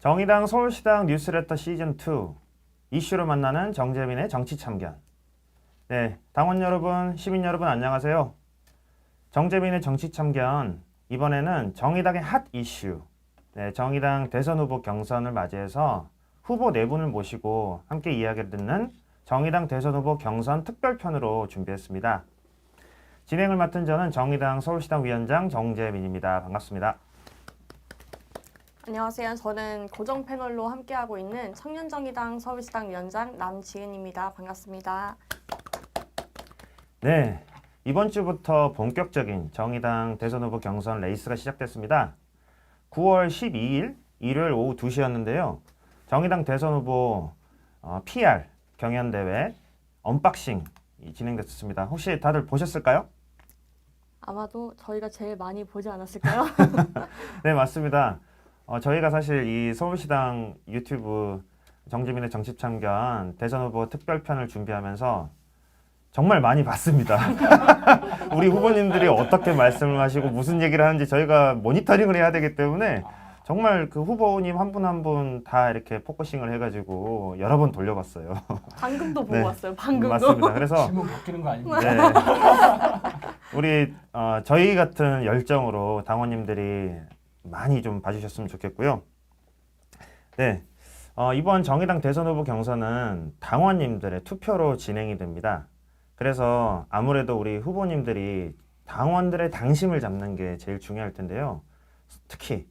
정의당 서울시당 뉴스레터 시즌2 이슈로 만나는 정재민의 정치참견. 네, 당원 여러분, 시민 여러분 안녕하세요. 정재민의 정치참견, 이번에는 정의당의 핫 이슈, 정의당 대선 후보 경선을 맞이해서 후보 네 분을 모시고 함께 이야기를 듣는 정의당 대선 후보 경선 특별편으로 준비했습니다. 진행을 맡은 저는 정의당 서울시당 위원장 정재민입니다. 반갑습니다. 안녕하세요. 저는 고정 패널로 함께하고 있는 청년정의당 서울시당 위원장 남지은입니다. 반갑습니다. 네, 이번 주부터 본격적인 정의당 대선 후보 경선 레이스가 시작됐습니다. 9월 12일 일요일 오후 2시였는데요. 정의당 대선 후보 PR 경연대회 언박싱 진행됐습니다. 혹시 다들 보셨을까요? 아마도 저희가 제일 많이 보지 않았을까요? 네, 맞습니다. 저희가 사실 이 서울시당 유튜브 정재민의 정치참견 대선 후보 특별편을 준비하면서 정말 많이 봤습니다. 우리 후보님들이 어떻게 말씀을 하시고 무슨 얘기를 하는지 저희가 모니터링을 해야 되기 때문에 정말 그 후보님 한 분 한 분 다 이렇게 포커싱을 해가지고 여러 번 돌려봤어요. 방금도 보고 네, 왔어요. 방금도. 맞습니다. 그래서 질문 바뀌는 거 아닙니까? 네, 우리 저희 같은 열정으로 당원님들이 많이 좀 봐주셨으면 좋겠고요. 네, 이번 정의당 대선 후보 경선은 당원님들의 투표로 진행이 됩니다. 그래서 아무래도 우리 후보님들이 당원들의 당심을 잡는 게 제일 중요할 텐데요. 특히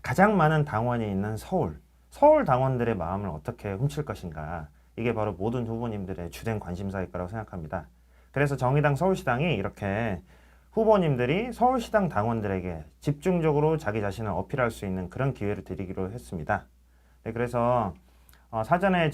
가장 많은 당원이 있는 서울 당원들의 마음을 어떻게 훔칠 것인가. 이게 바로 모든 후보님들의 주된 관심사일 거라고 생각합니다. 그래서 정의당 서울시당이 이렇게 후보님들이 서울시당 당원들에게 집중적으로 자기 자신을 어필할 수 있는 그런 기회를 드리기로 했습니다. 네, 그래서 사전에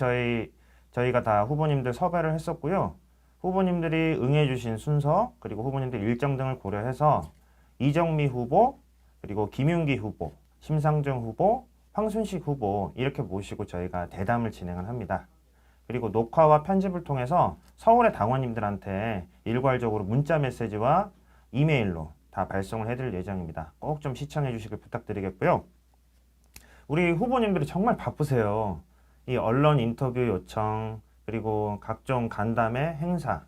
저희가 다 후보님들 섭외를 했었고요. 후보님들이 응해주신 순서 그리고 후보님들 일정 등을 고려해서 이정미 후보 그리고 김윤기 후보, 심상정 후보, 황순식 후보 이렇게 모시고 저희가 대담을 진행을 합니다. 그리고 녹화와 편집을 통해서 서울의 당원님들한테 일괄적으로 문자 메시지와 이메일로 다 발송을 해드릴 예정입니다. 꼭 좀 시청해 주시길 부탁드리겠고요. 우리 후보님들이 정말 바쁘세요. 이 언론 인터뷰 요청 그리고 각종 간담회 행사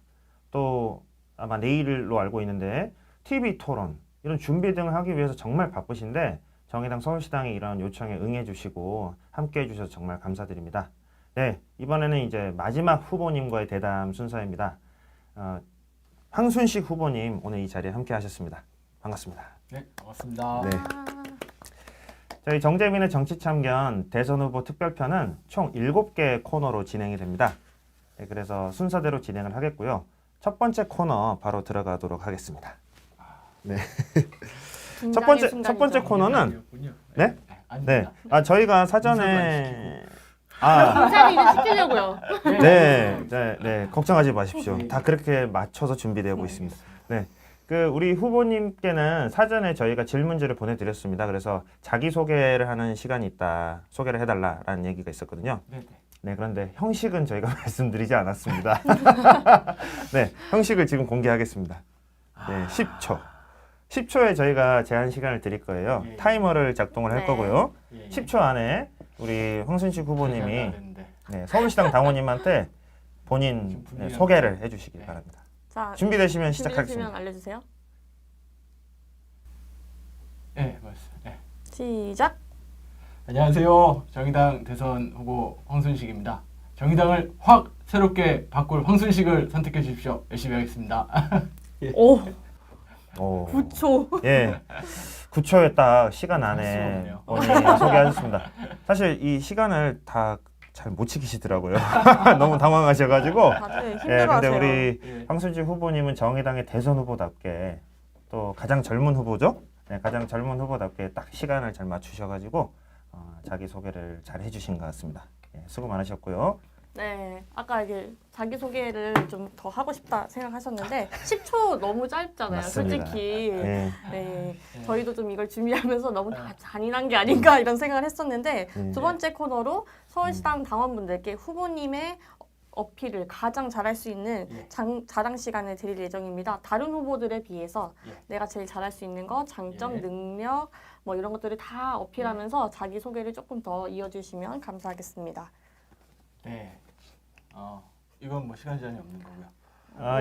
또 아마 내일로 알고 있는데 TV 토론 이런 준비 등을 하기 위해서 정말 바쁘신데 정의당 서울시당이 이런 요청에 응해 주시고 함께 해주셔서 정말 감사드립니다. 네, 이번에는 이제 마지막 후보님과의 대담 순서입니다. 황순식 후보님 오늘 이 자리에 함께 하셨습니다. 반갑습니다. 네, 반갑습니다. 네. 저희 정재민의 정치참견 대선 후보 특별편은 총 7개 코너로 진행이 됩니다. 네, 그래서 순서대로 진행을 하겠고요. 첫 번째 코너 바로 들어가도록 하겠습니다. 네. 첫 번째 코너는 네? 네. 저희가 사전에 인사를 시키려고요. 네, 걱정하지 마십시오. 다 그렇게 맞춰서 준비되고 있습니다. 네, 우리 후보님께는 사전에 저희가 질문지를 보내드렸습니다. 그래서 자기 소개를 하는 시간이 있다, 소개를 해달라라는 얘기가 있었거든요. 네, 그런데 형식은 저희가 말씀드리지 않았습니다. 네, 형식을 지금 공개하겠습니다. 네, 10초에 저희가 제한 시간을 드릴 거예요. 타이머를 작동을 할 거고요. 10초 안에 우리 황순식 후보님이 서울시당 당원님한테 본인 소개를 해주시기 바랍니다. 자, 준비되시면 시작하겠습니다. 준비되시면 알려주세요. 네, 맞습니다. 네. 시작. 안녕하세요. 정의당 대선 후보 황순식입니다. 정의당을 확 새롭게 바꿀 황순식을 선택해 주십시오. 열심히 하겠습니다. 오, 오. 9초. 예, 9초에 딱 시간 안에 본인이 소개하셨습니다. 사실 이 시간을 다 잘 못 지키시더라고요. 너무 당황하셔가지고. 다들 예, 힘들어하세요. 근데 우리 황순식 후보님은 정의당의 대선 후보답게 또 가장 젊은 후보죠. 네, 가장 젊은 후보답게 딱 시간을 잘 맞추셔가지고 자기 소개를 잘 해주신 것 같습니다. 예, 수고 많으셨고요. 네, 아까 이게 자기소개를 좀 더 하고 싶다 생각하셨는데 10초 너무 짧잖아요, 맞습니다. 솔직히. 예. 네, 저희도 좀 이걸 준비하면서 너무 다 잔인한 게 아닌가 이런 생각을 했었는데 두 번째 코너로 서울시당 당원분들께 후보님의 어필을 가장 잘할 수 있는 예. 자랑 시간을 드릴 예정입니다. 다른 후보들에 비해서 예. 내가 제일 잘할 수 있는 거, 장점, 예. 능력 뭐 이런 것들을 다 어필하면서 자기 소개를 조금 더 이어주시면 감사하겠습니다. 네. 이건 뭐 시간 제한이 없는 거고요.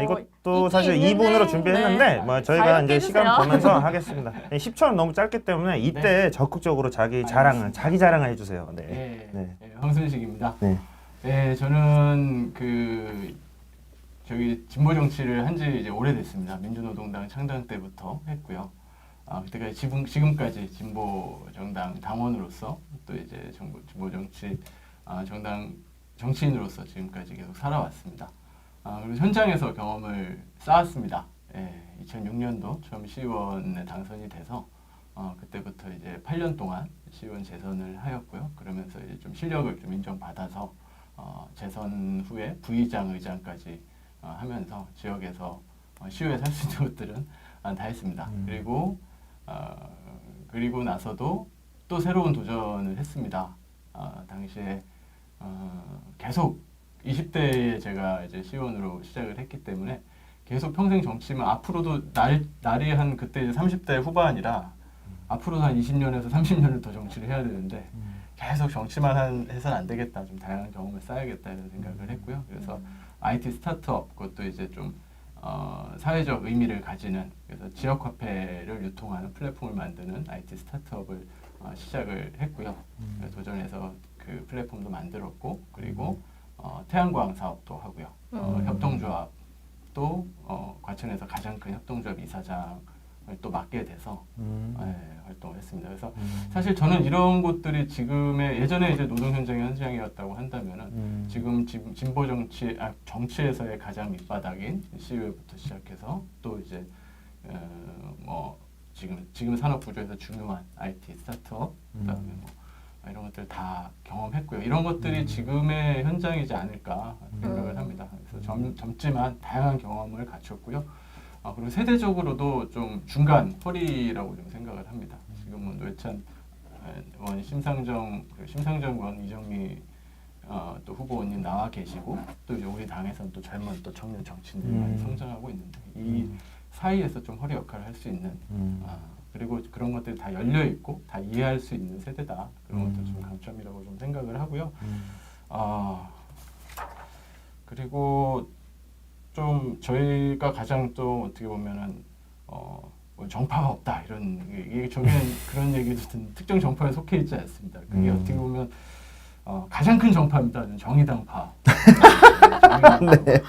이것도 있긴 사실 있는데, 2분으로 준비했는데 네. 뭐 저희가 자유롭게 이제 시간 해주세요. 보면서 하겠습니다. 10초는 너무 짧기 때문에 이때 적극적으로 자기 자랑을 해주세요. 네. 네. 네. 네. 황순식입니다. 네. 네, 저는 저기 진보 정치를 한지 이제 오래됐습니다. 민주노동당 창당 때부터 했고요. 그때까지 지금까지 진보 정당 당원으로서 또 이제 진보 정치 정당 정치인으로서 지금까지 계속 살아왔습니다. 그리고 현장에서 경험을 쌓았습니다. 2006년도 처음 시의원에 당선이 돼서 그때부터 이제 8년 동안 시의원 재선을 하였고요. 그러면서 이제 좀 실력을 좀 인정받아서 재선 후에 부의장, 의장까지 하면서 지역에서 시의회에서 할 수 있는 것들은 다 했습니다. 그리고 나서도 또 새로운 도전을 했습니다. 당시에 계속 20대에 제가 이제 시의원으로 시작을 했기 때문에 계속 평생 정치만 앞으로도 날이 한 그때 이제 30대 후반이라 앞으로도 한 20년에서 30년을 더 정치를 해야 되는데 계속 정치만 해서는 안 되겠다. 좀 다양한 경험을 쌓아야겠다 이런 생각을 했고요. 그래서 IT 스타트업 그것도 이제 좀 사회적 의미를 가지는 그래서 지역 화폐를 유통하는 플랫폼을 만드는 IT 스타트업을 시작을 했고요. 도전해서 그 플랫폼도 만들었고 그리고 태양광 사업도 하고요. 협동조합도 과천에서 가장 큰 협동조합 이사장을 또 맡게 돼서 활동을 했습니다. 그래서 사실 저는 이런 곳들이 예전에 이제 노동 현장이었다고 한다면은 지금 진보 정치에서의 가장 밑바닥인 시의회부터 시작해서 또 이제 지금 산업 구조에서 중요한 IT 스타트업 그다음에 이런 것들 다 경험했고요. 이런 것들이 지금의 현장이지 않을까 생각을 합니다. 그래서 젊지만 다양한 경험을 갖췄고요. 그리고 세대적으로도 좀 중간 허리라고 좀 생각을 합니다. 지금은 노회찬 의원, 심상정 의원, 이정미 또 후보님 나와 계시고 또 이제 우리 당에서는 또 젊은 또 청년 정치인들이 많이 성장하고 있는데 이 사이에서 좀 허리 역할을 할 수 있는 그리고 그런 것들이 다 열려 있고 다 이해할 수 있는 세대다. 그런 것도 좀 강점이라고 좀 생각을 하고요. 그리고 좀 저희가 가장 또 어떻게 보면은 뭐 정파가 없다 이런 이게 저기는 그런 얘기도 듣는 특정 정파에 속해 있지 않습니다. 그게 어떻게 보면 가장 큰 정파입니다. 정의당파. 네.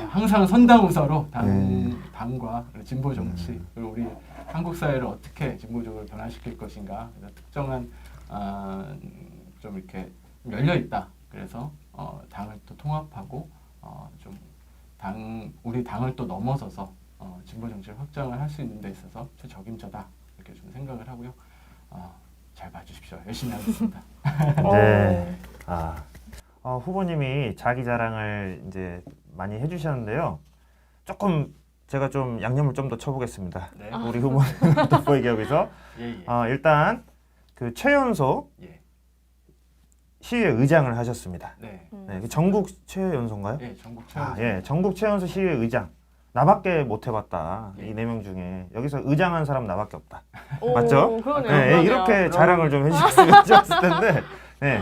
항상 선당우사로 당과 진보 정치 그리고 우리 한국 사회를 어떻게 진보적으로 변화시킬 것인가 특정한 좀 이렇게 열려 있다. 그래서 당을 또 통합하고 좀 우리 당을 또 넘어서서 진보 정치를 확장을 할 수 있는 데 있어서 최적임자다 이렇게 좀 생각을 하고요. 잘 봐주십시오. 열심히 하겠습니다. 네. 후보님이 자기 자랑을 이제 많이 해주셨는데요. 조금 제가 좀 양념을 좀 더 쳐보겠습니다. 네. 우리 후보님 또 얘기하고 있어. 일단 그 최연소 시의회 의장을 하셨습니다. 네. 네, 전국 최연소인가요? 네, 전국 최연소. 예, 전국 최연소 시의회 의장. 나밖에 못 해봤다. 이 4명 중에 여기서 의장한 사람 나밖에 없다. 맞죠? 그러네요. 네, 그러네요. 이렇게 자랑을 좀 해주셨으면 좋았을 텐데 네,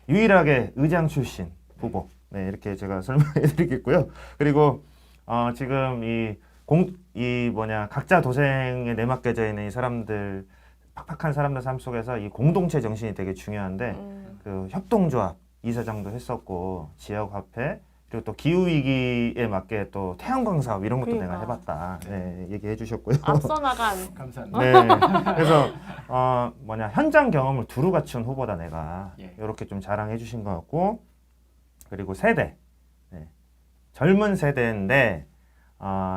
유일하게 의장 출신 후보. 네, 이렇게 제가 설명해드리겠고요. 그리고 지금 각자 도생에 내맡겨져 있는 이 사람들, 팍팍한 사람들 삶 속에서 이 공동체 정신이 되게 중요한데 그 협동조합 이사장도 했었고 지역화폐 그리고 또 기후위기에 맞게 또 태양광 사업 이런 것도 내가 해봤다. 네, 얘기해 주셨고요. 앞서 나간. 감사합니다. 네, 그래서 현장 경험을 두루 갖춘 후보다 내가 이렇게 좀 자랑해 주신 것 같고 그리고 세대 젊은 세대인데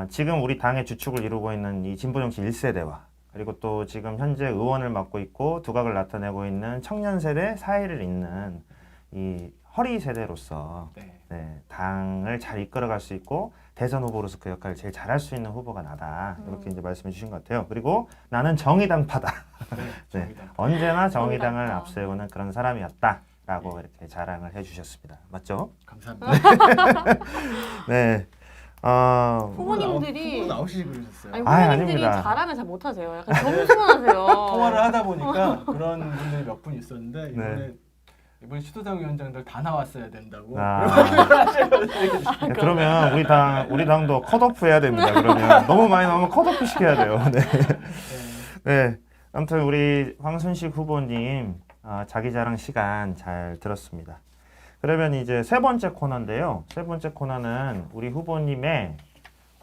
지금 우리 당의 주축을 이루고 있는 이 진보정치 1세대와 그리고 또 지금 현재 의원을 맡고 있고 두각을 나타내고 있는 청년 세대 사이를 잇는 이 허리 세대로서 당을 잘 이끌어갈 수 있고 대선 후보로서 그 역할을 제일 잘할 수 있는 후보가 나다 이렇게 이제 말씀해 주신 것 같아요. 그리고 나는 정의당파다. 정의당. 언제나 정의당을 정의당파. 앞세우는 그런 사람이었다. 라고 이렇게 자랑을 해주셨습니다. 맞죠? 감사합니다. 네. 후보님들이 후보 나오시지 그러셨어요. 아니 아이, 후보님들이 아닙니다. 자랑을 잘 못하세요. 약간 겸손하세요. 통화를 하다 보니까 그런 분들이 몇 분 있었는데 이번에 시도당 위원장들 다 나왔어야 된다고. 그러면 우리 당도 컷오프 해야 됩니다. 그러면 너무 많이 나오면 컷오프 시켜야 돼요. 네. 네. 아무튼 우리 황순식 후보님 자기 자랑 시간 잘 들었습니다. 그러면 이제 세 번째 코너인데요. 세 번째 코너는 우리 후보님의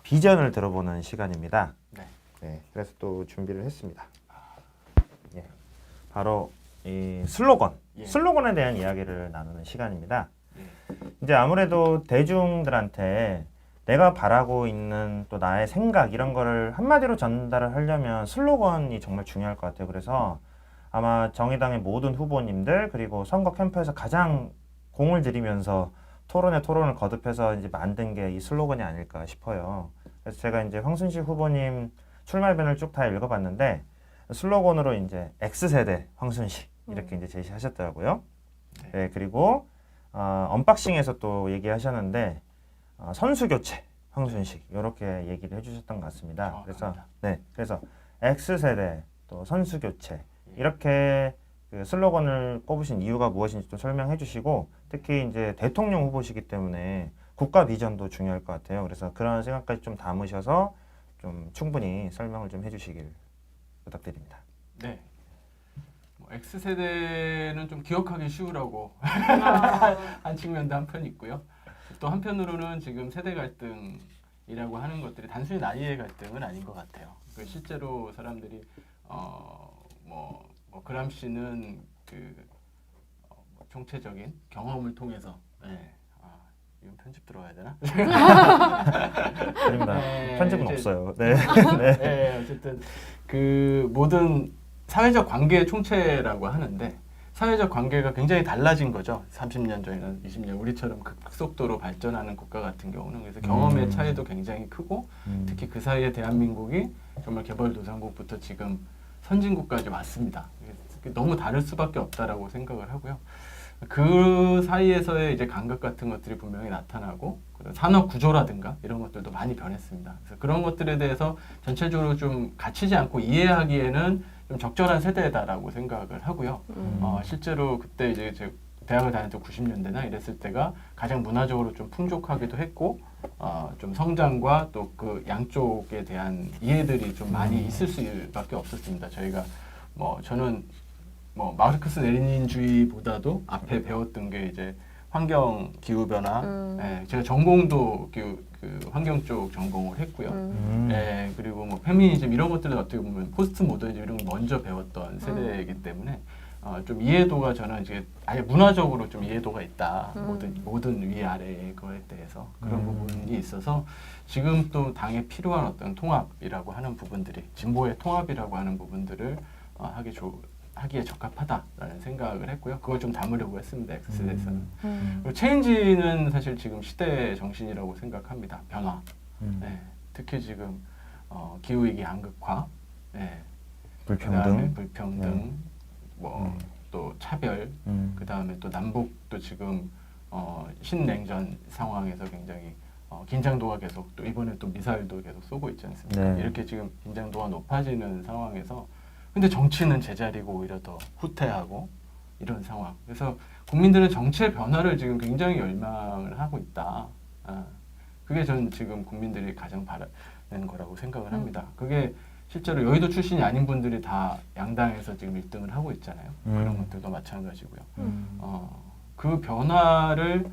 비전을 들어보는 시간입니다. 네. 네. 그래서 또 준비를 했습니다. 예. 바로 이 슬로건, 예. 슬로건에 대한 이야기를 나누는 시간입니다. 예. 이제 아무래도 대중들한테 내가 바라고 있는 또 나의 생각 이런 거를 한마디로 전달을 하려면 슬로건이 정말 중요할 것 같아요. 그래서 아마 정의당의 모든 후보님들 그리고 선거 캠프에서 가장 공을 들이면서 토론을 거듭해서 이제 만든 게 이 슬로건이 아닐까 싶어요. 그래서 제가 이제 황순식 후보님 출마변을 쭉 다 읽어봤는데 슬로건으로 이제 X세대 황순식 이렇게 이제 제시하셨더라고요. 네, 그리고 언박싱에서 또 얘기하셨는데 선수 교체 황순식 이렇게 얘기를 해주셨던 것 같습니다. 그래서 X세대 또 선수 교체 이렇게 그 슬로건을 꼽으신 이유가 무엇인지 좀 설명해 주시고 특히 이제 대통령 후보시기 때문에 국가 비전도 중요할 것 같아요. 그래서 그런 생각까지 좀 담으셔서 좀 충분히 설명을 좀 해주시길 부탁드립니다. 네. X세대는 좀 기억하기 쉬우라고 한 측면도 한편 있고요. 또 한편으로는 지금 세대 갈등이라고 하는 것들이 단순히 나이의 갈등은 아닌 것 같아요. 실제로 사람들이 그람시는 총체적인 경험을 통해서 이건 편집 들어가야 되나? 아닙니다. 네, 편집은 이제- 없어요. 네. 네, 어쨌든 그 모든 사회적 관계의 총체라고 하는데 사회적 관계가 굉장히 달라진 거죠. 30년 전이나 20년 우리처럼 급속도로 발전하는 국가 같은 경우는 그래서 경험의 차이도 굉장히 크고 특히 그 사이에 대한민국이 정말 개발도상국부터 지금 선진국까지 왔습니다. 너무 다를 수밖에 없다라고 생각을 하고요. 그 사이에서의 이제 간극 같은 것들이 분명히 나타나고 그런 산업 구조라든가 이런 것들도 많이 변했습니다. 그래서 그런 것들에 대해서 전체적으로 좀 갇히지 않고 이해하기에는 좀 적절한 세대다라고 생각을 하고요. 실제로 그때 이제 제 대학을 다닐 때 90년대나 이랬을 때가 가장 문화적으로 좀 풍족하기도 했고 좀 성장과 또 그 양쪽에 대한 이해들이 좀 많이 있을 수밖에 없었습니다. 저희가 저는 마르크스 레닌주의보다도 앞에 배웠던 게 이제 환경 기후 변화. 제가 전공도 그 환경 쪽 전공을 했고요. 그리고 페미니즘 이런 것들은 어떻게 보면 포스트 모더니즘 이런 걸 먼저 배웠던 세대이기 때문에 좀 이해도가 저는 이제 아예 문화적으로 좀 이해도가 있다. 모든 위아래의 거에 대해서 그런 부분이 있어서 지금 또 당에 필요한 어떤 통합이라고 하는 부분들이 진보의 통합이라고 하는 부분들을 하기에 적합하다라는 생각을 했고요. 그걸 좀 담으려고 했습니다. X세대에서는. 그리고 체인지는 사실 지금 시대의 정신이라고 생각합니다. 변화. 특히 지금 기후위기 양극화, 그다음에 불평등, 또 차별, 그다음에 또 남북도 지금 신냉전 상황에서 굉장히 긴장도가 계속 또 이번에 또 미사일도 계속 쏘고 있지 않습니까? 네. 이렇게 지금 긴장도가 높아지는 상황에서 근데 정치는 제자리고 오히려 더 후퇴하고 이런 상황. 그래서 국민들은 정치의 변화를 지금 굉장히 열망을 하고 있다. 그게 저는 지금 국민들이 가장 바라는 거라고 생각을 합니다. 그게 실제로 여의도 출신이 아닌 분들이 다 양당에서 지금 1등을 하고 있잖아요. 그런 것들도 마찬가지고요. 그 변화를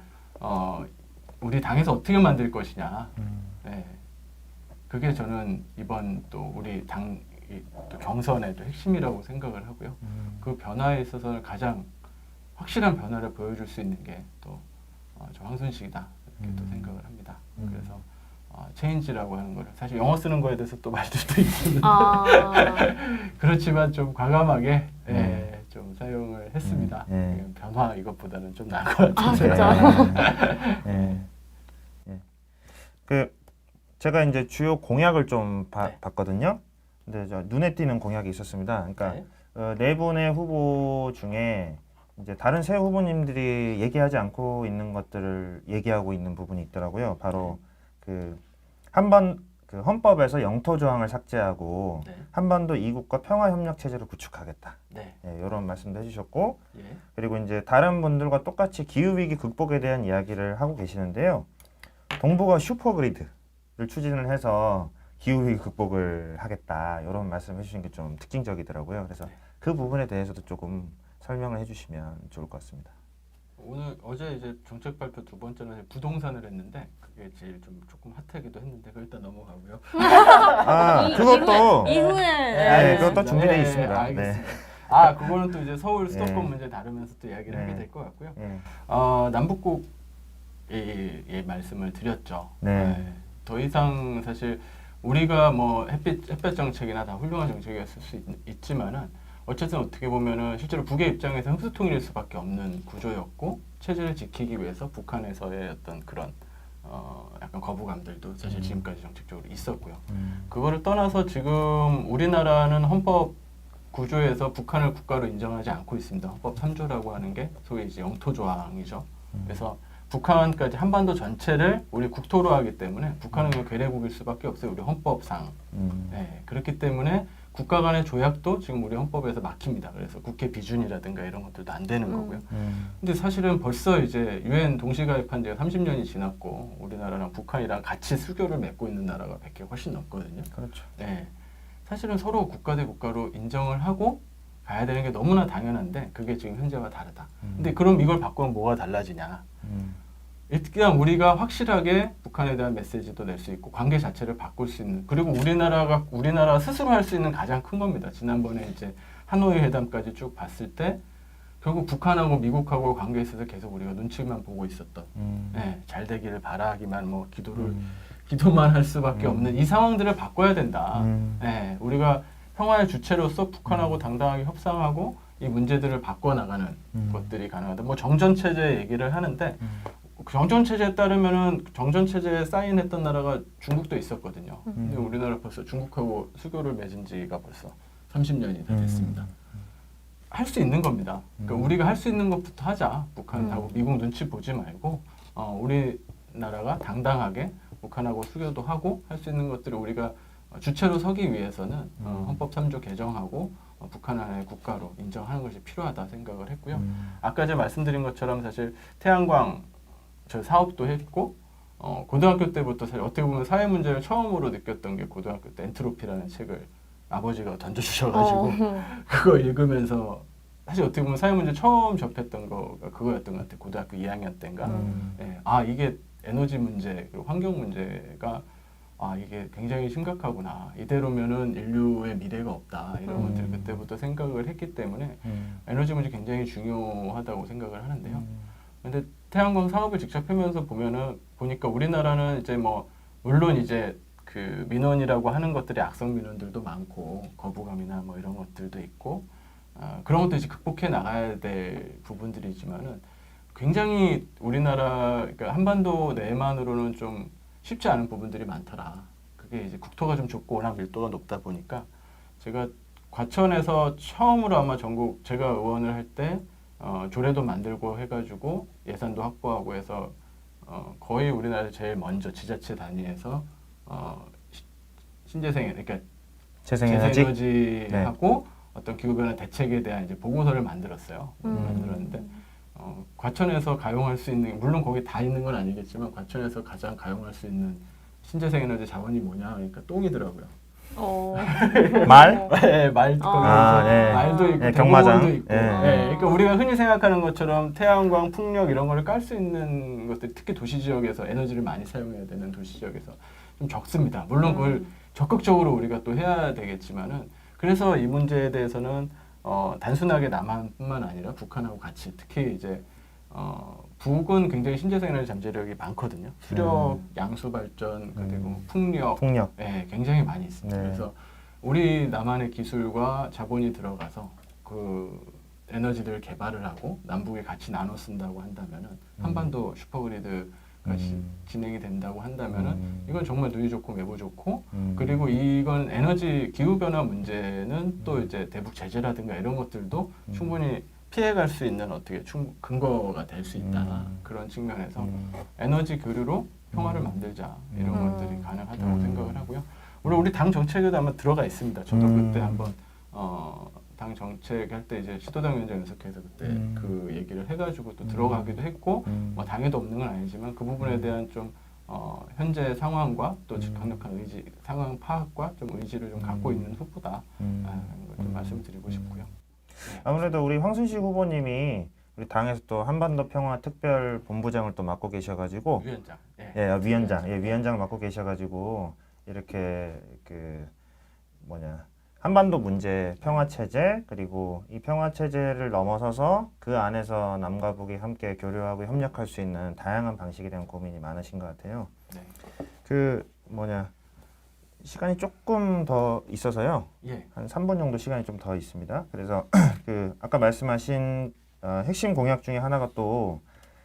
우리 당에서 어떻게 만들 것이냐. 그게 저는 이번 또 우리 당 또 경선의 또 핵심이라고 생각을 하고요. 그 변화에 있어서는 가장 확실한 변화를 보여줄 수 있는 게 또 저 황순식이다 이렇게 또 생각을 합니다. 그래서 체인지라고 하는 거를 사실 영어 쓰는 거에 대해서 또 말들도 있는데 그렇지만 좀 과감하게 좀 사용을 했습니다. 변화 이것보다는 좀 나은 것 같은데. 그 제가 이제 주요 공약을 좀 네. 봤거든요. 근데 눈에 띄는 공약이 있었습니다. 그러니까 네 분의 후보 중에 이제 다른 새 후보님들이 얘기하지 않고 있는 것들을 얘기하고 있는 부분이 있더라고요. 바로 그 한번 그 헌법에서 영토 조항을 삭제하고 네. 한반도 이국과 평화 협력 체제를 구축하겠다. 네. 예, 이런 말씀도 해주셨고, 예. 그리고 이제 다른 분들과 똑같이 기후 위기 극복에 대한 이야기를 하고 계시는데요. 동부가 슈퍼그리드를 추진을 해서 기후 위기 극복을 하겠다. 이런 말씀 해주신 게 좀 특징적이더라고요. 그래서 네. 그 부분에 대해서도 조금 설명을 해주시면 좋을 것 같습니다. 어제 이제 정책 발표 두 번째는 부동산을 했는데 그게 제일 좀 조금 핫하기도 했는데 그거 일단 넘어가고요. 아, 그것도 이후에 네, 그것도 준비되어 네, 있습니다. 알겠습니다. 아, 그거는 또 이제 서울 수도권 네. 문제 다루면서 또 이야기를 네. 하게 될 것 같고요. 예. 남북국 예, 말씀을 드렸죠. 네. 더 이상 사실 우리가 뭐 햇볕 정책이나 다 훌륭한 정책이었을 수 있지만은 어쨌든 어떻게 보면은 실제로 북의 입장에서 흡수통일일 수밖에 없는 구조였고 체제를 지키기 위해서 북한에서의 어떤 그런 약간 거부감들도 사실 지금까지 정책적으로 있었고요. 그거를 떠나서 지금 우리나라는 헌법 구조에서 북한을 국가로 인정하지 않고 있습니다. 헌법 3조라고 하는 게 소위 이제 영토 조항이죠. 그래서 북한까지 한반도 전체를 우리 국토로 하기 때문에 북한은 그냥 괴뢰국일 수밖에 없어요. 우리 헌법상. 네, 그렇기 때문에 국가 간의 조약도 지금 우리 헌법에서 막힙니다. 그래서 국회 비준이라든가 이런 것들도 안 되는 거고요. 근데 사실은 벌써 이제 유엔 동시가입한 지가 30년이 지났고 우리나라랑 북한이랑 같이 수교를 맺고 있는 나라가 100개 훨씬 넘거든요. 그렇죠. 네. 사실은 서로 국가 대 국가로 인정을 하고 가야 되는 게 너무나 당연한데 그게 지금 현재와 다르다. 근데 그럼 이걸 바꾸면 뭐가 달라지냐? 일단 우리가 확실하게 북한에 대한 메시지도 낼 수 있고 관계 자체를 바꿀 수 있는 그리고 우리나라 스스로 할 수 있는 가장 큰 겁니다. 지난번에 이제 하노이 회담까지 쭉 봤을 때 결국 북한하고 미국하고 관계에 있어서 계속 우리가 눈치만 보고 있었던 네, 잘 되기를 바라기만 뭐 기도만 할 수밖에 없는 이 상황들을 바꿔야 된다. 네, 우리가 평화의 주체로서 북한하고 당당하게 협상하고 이 문제들을 바꿔나가는 것들이 가능하다. 뭐 정전체제 얘기를 하는데 정전체제에 따르면은 정전체제에 사인했던 나라가 중국도 있었거든요. 근데 우리나라 벌써 중국하고 수교를 맺은 지가 벌써 30년이 다 됐습니다. 할 수 있는 겁니다. 그러니까 우리가 할 수 있는 것부터 하자. 북한하고 미국 눈치 보지 말고 우리나라가 당당하게 북한하고 수교도 하고 할 수 있는 것들을 우리가 주체로 서기 위해서는 헌법 3조 개정하고 북한 하나의 국가로 인정하는 것이 필요하다 생각을 했고요. 아까 제가 말씀드린 것처럼 사실 태양광 저 사업도 했고 고등학교 때부터 사실 어떻게 보면 사회 문제를 처음으로 느꼈던 게 고등학교 때 엔트로피라는 책을 아버지가 던져주셔가지고 그거 읽으면서 사실 어떻게 보면 사회 문제 처음 접했던 거가 그거였던 것 같아요. 고등학교 2학년 때인가. 네, 아 이게 에너지 문제 그리고 환경 문제가 아 이게 굉장히 심각하구나. 이대로면은 인류의 미래가 없다. 이런 것들을 그때부터 생각을 했기 때문에 에너지 문제 굉장히 중요하다고 생각을 하는데요. 근데 태양광 사업을 직접 하면서 보니까 우리나라는 이제 뭐 물론 이제 그 민원이라고 하는 것들이 악성 민원들도 많고 거부감이나 뭐 이런 것들도 있고 그런 것도 이제 극복해 나가야 될 부분들이지만은 굉장히 우리나라 그러니까 한반도 내만으로는 좀 쉽지 않은 부분들이 많더라. 그게 이제 국토가 좀 좁고 워낙 밀도가 높다 보니까 제가 과천에서 처음으로 아마 전국 제가 의원을 할 때 조례도 만들고 해가지고 예산도 확보하고 해서 거의 우리나라에서 제일 먼저 지자체 단위에서 신재생 그러니까 재생에너지하고 네. 어떤 기후변화 대책에 대한 이제 보고서를 만들었어요. 만들었는데 과천에서 가용할 수 있는 물론 거기 다 있는 건 아니겠지만 과천에서 가장 가용할 수 있는 신재생에너지 자원이 뭐냐 그러니까 똥이더라고요. 말? 네, 말도 네. 말도 있고 네, 경마장 있고. 네. 네, 그러니까 우리가 흔히 생각하는 것처럼 태양광, 풍력 이런 거를 깔 수 있는 것들 특히 도시 지역에서 에너지를 많이 사용해야 되는 도시 지역에서 좀 적습니다. 물론 그걸 적극적으로 우리가 또 해야 되겠지만은 그래서 이 문제에 대해서는 단순하게 남한뿐만 아니라 북한하고 같이 특히 이제 북은 굉장히 신재생에너지 잠재력이 많거든요. 수력, 양수 발전 그리고 풍력, 네, 굉장히 많이 있습니다. 네. 그래서 우리 남한의 기술과 자본이 들어가서 그 에너지를 개발을 하고 남북이 같이 나눠 쓴다고 한다면은 한반도 슈퍼그리드가 진행이 된다고 한다면은 이건 정말 누이 좋고 매부 좋고 그리고 이건 에너지 기후 변화 문제는 또 이제 대북 제재라든가 이런 것들도 충분히 피해갈 수 있는 어떻게 근거가 될 수 있다. 그런 측면에서 에너지 교류로 평화를 만들자 이런 것들이 가능하다고 생각을 하고요. 물론 우리 당 정책에도 아마 들어가 있습니다. 저도 그때 한번 당 정책 할 때 이제 시도당 위원장 연석해서 그때 그 얘기를 해가지고 또 들어가기도 했고 뭐 당에도 없는 건 아니지만 그 부분에 대한 좀 현재 상황과 또 강력한 의지, 상황 파악과 좀 의지를 좀 갖고 있는 후보다 좀 말씀드리고 싶고요. 네. 아무래도 우리 황순식 후보님이 우리 당에서 또 한반도 평화 특별 본부장을 또 맡고 계셔가지고 위원장. 네. 예, 위원장, 예, 위원장을 맡고 계셔가지고 이렇게 한반도 문제 평화 체제 그리고 이 평화 체제를 넘어서서 그 안에서 남과 북이 함께 교류하고 협력할 수 있는 다양한 방식에 대한 고민이 많으신 것 같아요. 네. 시간이 조금 더 있어서요. 예. 한 3분 정도 시간이 좀 더 있습니다. 그래서 아까 말씀하신 핵심 공약 중에 하나가 또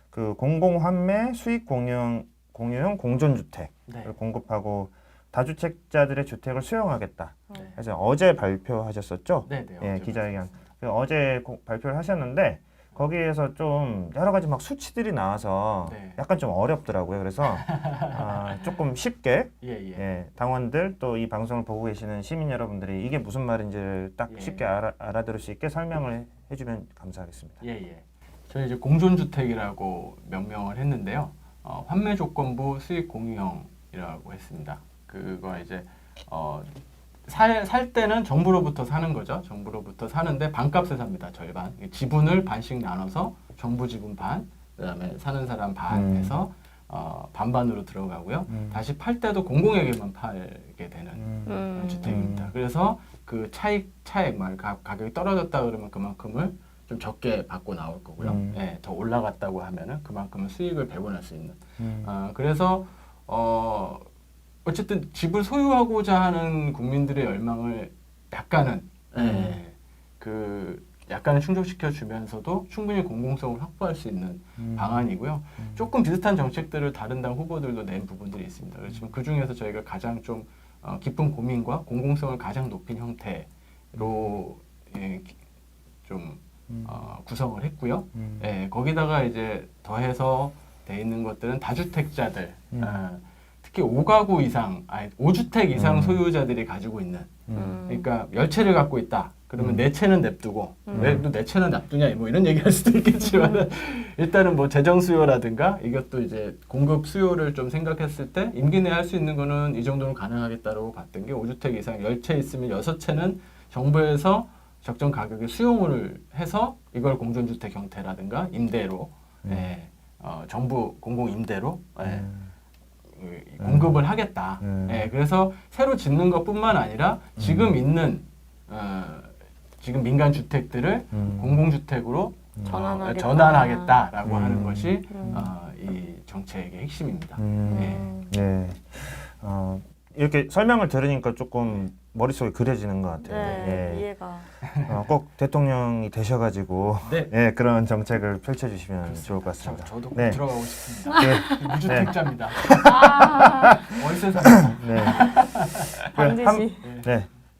그 공공환매 수익 공유형 공존주택을 네. 공급하고 다주택자들의 주택을 수용하겠다. 네. 그래서 어제 발표하셨었죠? 네, 네. 예, 기자회견. 어제 발표를 하셨는데 거기에서 좀 여러 가지 막 수치들이 나와서 네. 약간 좀 어렵더라고요. 그래서 조금 쉽게 예. 당원들 또 이 방송을 보고 계시는 시민 여러분들이 이게 무슨 말인지를 딱 예. 쉽게 알아들을 수 있게 설명을 해주면 감사하겠습니다. 예. 저희 이제 공존주택이라고 명명을 했는데요. 환매 조건부 수익 공유형이라고 했습니다. 그거 이제 살 때는 정부로부터 사는 거죠. 정부로부터 사는데 반값에 삽니다. 절반. 지분을 반씩 나눠서 정부 지분 반, 그다음에 사는 사람 반 해서 반반으로 들어가고요. 다시 팔 때도 공공에게만 팔게 되는 주택입니다. 그래서 그 차액 가격이 떨어졌다 그러면 그만큼을 좀 적게 받고 나올 거고요. 예, 더 올라갔다고 하면은 그만큼은 수익을 배분할 수 있는. 그래서 어쨌든 집을 소유하고자 하는 국민들의 열망을 약간은 약간은 충족시켜 주면서도 충분히 공공성을 확보할 수 있는 방안이고요. 조금 비슷한 정책들을 다른 당 후보들도 낸 부분들이 있습니다. 그렇지만 그 중에서 저희가 가장 좀 깊은 고민과 공공성을 가장 높인 형태로 구성을 했고요. 거기다가 이제 더해서 돼 있는 것들은 다주택자들, 특히 5가구 이상, 5주택 이상 소유자들이 가지고 있는, 그러니까 10채를 갖고 있다. 그러면 4채는 냅두고 왜 또 4채는 놔두냐 뭐 이런 얘기할 수도 있겠지만 일단은 뭐 재정 수요라든가 이것도 이제 공급 수요를 좀 생각했을 때 임기 내에 할 수 있는 거는 이 정도는 가능하겠다라고 봤던 게 5주택 이상 10채 있으면 6채는 정부에서 적정 가격에 수용을 해서 이걸 공존주택 형태라든가 임대로 정부 공공 임대로 공급을 하겠다. 그래서 새로 짓는 것뿐만 아니라 지금 있는 지금 민간 주택들을 공공주택으로 전환하겠다라고 하는 것이 이 정책의 핵심입니다. 이렇게 설명을 들으니까 조금 머릿속에 그려지는 것 같아요. 네, 이해가. 꼭 대통령이 되셔가지고 그런 정책을 펼쳐주시면 좋을 것 같습니다. 저도 꼭 네. 들어가고 싶습니다. 무주택자입니다. 월세 사. 반드시.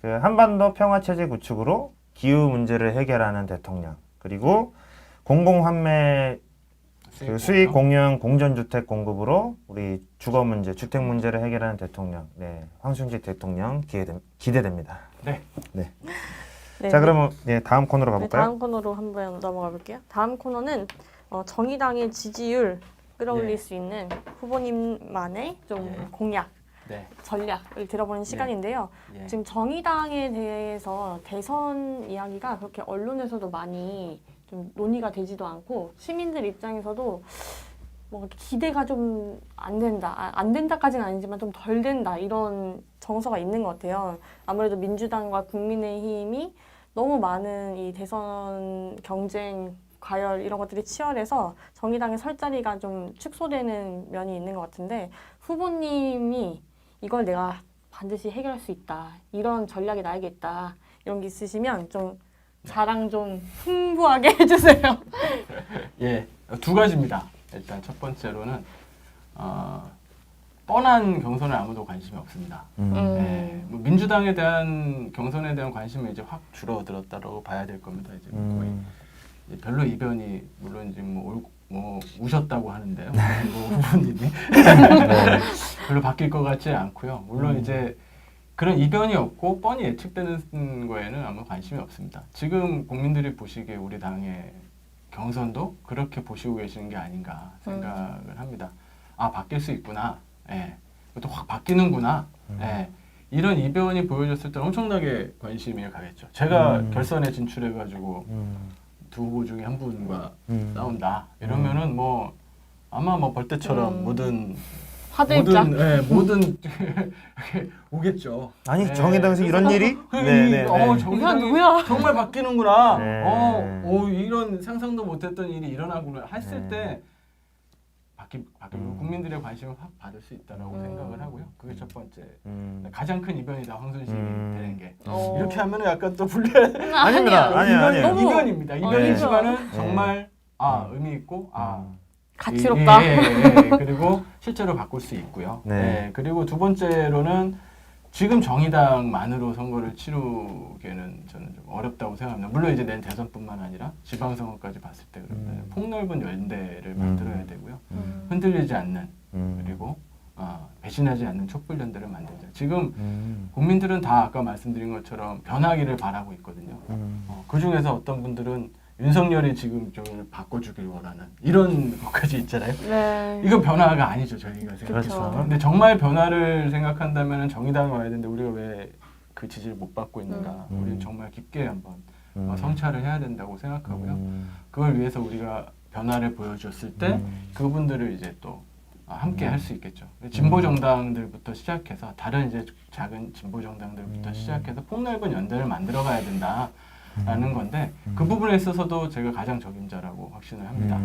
그 한반도 평화 체제 구축으로 기후 문제를 해결하는 대통령, 그리고 공공환매 수익 공유형 공존주택 공급으로 우리 주거 문제, 주택 문제를 해결하는 대통령, 황순식 대통령 기대됩니다. 네. 자, 그러면 다음 코너로 가볼까요? 다음 코너로 한번 넘어가 볼게요. 다음 코너는 정의당의 지지율 끌어올릴 수 있는 후보님만의 좀 공약, 전략을 들어보는 시간인데요. 지금 정의당에 대해서 대선 이야기가 그렇게 언론에서도 많이 좀 논의가 되지도 않고 시민들 입장에서도 뭐 기대가 좀 안 된다, 안 된다까지는 아니지만 좀 덜 된다 이런 정서가 있는 것 같아요. 아무래도 민주당과 국민의힘이 너무 많은 이 대선 경쟁, 과열 이런 것들이 치열해서 정의당의 설 자리가 좀 축소되는 면이 있는 것 같은데 후보님이 이걸 내가 반드시 해결할 수 있다, 이런 전략이 나에게 있다, 이런 게 있으시면 좀 자랑 좀 풍부하게 해주세요. 두 가지입니다. 일단 첫 번째로는 뻔한 경선에 아무도 관심이 없습니다. 뭐 민주당에 대한 경선에 대한 관심은 이제 확 줄어들었다고 봐야 될 겁니다. 이제 거의 별로 이변이 물론 이제 뭐 우셨다고 하는데요. 뭐 후보님이 별로 바뀔 것 같지 않고요. 물론 이제 그런 이변이 없고 뻔히 예측되는 거에는 아무 관심이 없습니다. 지금 국민들이 보시기에 우리 당의 경선도 그렇게 보시고 계시는 게 아닌가 생각을 합니다. 아, 바뀔 수 있구나. 예. 또 확 바뀌는구나. 예. 이런 이변이 보여졌을 때 엄청나게 관심이 가겠죠. 제가 결선에 진출해가지고 두 후보 중에 한 분과 싸운다. 이러면은 뭐 아마 뭐 벌떼처럼 모든 오겠죠. 아니 정의당에서 이런 일이? 정의당이 누구야? 정말 바뀌는구나. 네. 이런 상상도 못했던 일이 일어나구나 했을 때 국민들의 관심을 확 받을 수 있다라고 생각을 하고요. 그게 첫 번째. 가장 큰 이변이다. 황순식이 되는 게. 이렇게 하면은 약간 또 불리한. 아닙니다. 아니에요. 이변입니다. 이변이지만은 네. 정말 의미 있고 가치롭다. 그리고 실제로 바꿀 수 있고요. 네. 그리고 두 번째로는 지금 정의당만으로 선거를 치르기에는 저는 좀 어렵다고 생각합니다. 물론 이제 내년 대선뿐만 아니라 지방선거까지 봤을 때 그러면 폭넓은 연대를 만들어야 되고요. 흔들리지 않는 그리고 배신하지 않는 촛불연대를 만들자. 지금 국민들은 다 아까 말씀드린 것처럼 변하기를 바라고 있거든요. 그 중에서 어떤 분들은 윤석열이 지금 저를 바꿔주길 원하는 이런 것까지 있잖아요. 네. 이건 변화가 아니죠, 저희가 생각해서. 그렇죠. 근데 정말 변화를 생각한다면 정의당에 와야 되는데 우리가 왜 그 지지를 못 받고 있는가. 우리는 정말 깊게 한번 성찰을 해야 된다고 생각하고요. 그걸 위해서 우리가 변화를 보여줬을 때 그분들을 이제 또 함께 할 수 있겠죠. 진보 정당들부터 시작해서 다른 이제 작은 진보 정당들부터 시작해서 폭넓은 연대를 만들어 가야 된다라는 건데 그 부분에 있어서도 제가 가장 적임자라고 확신을 합니다.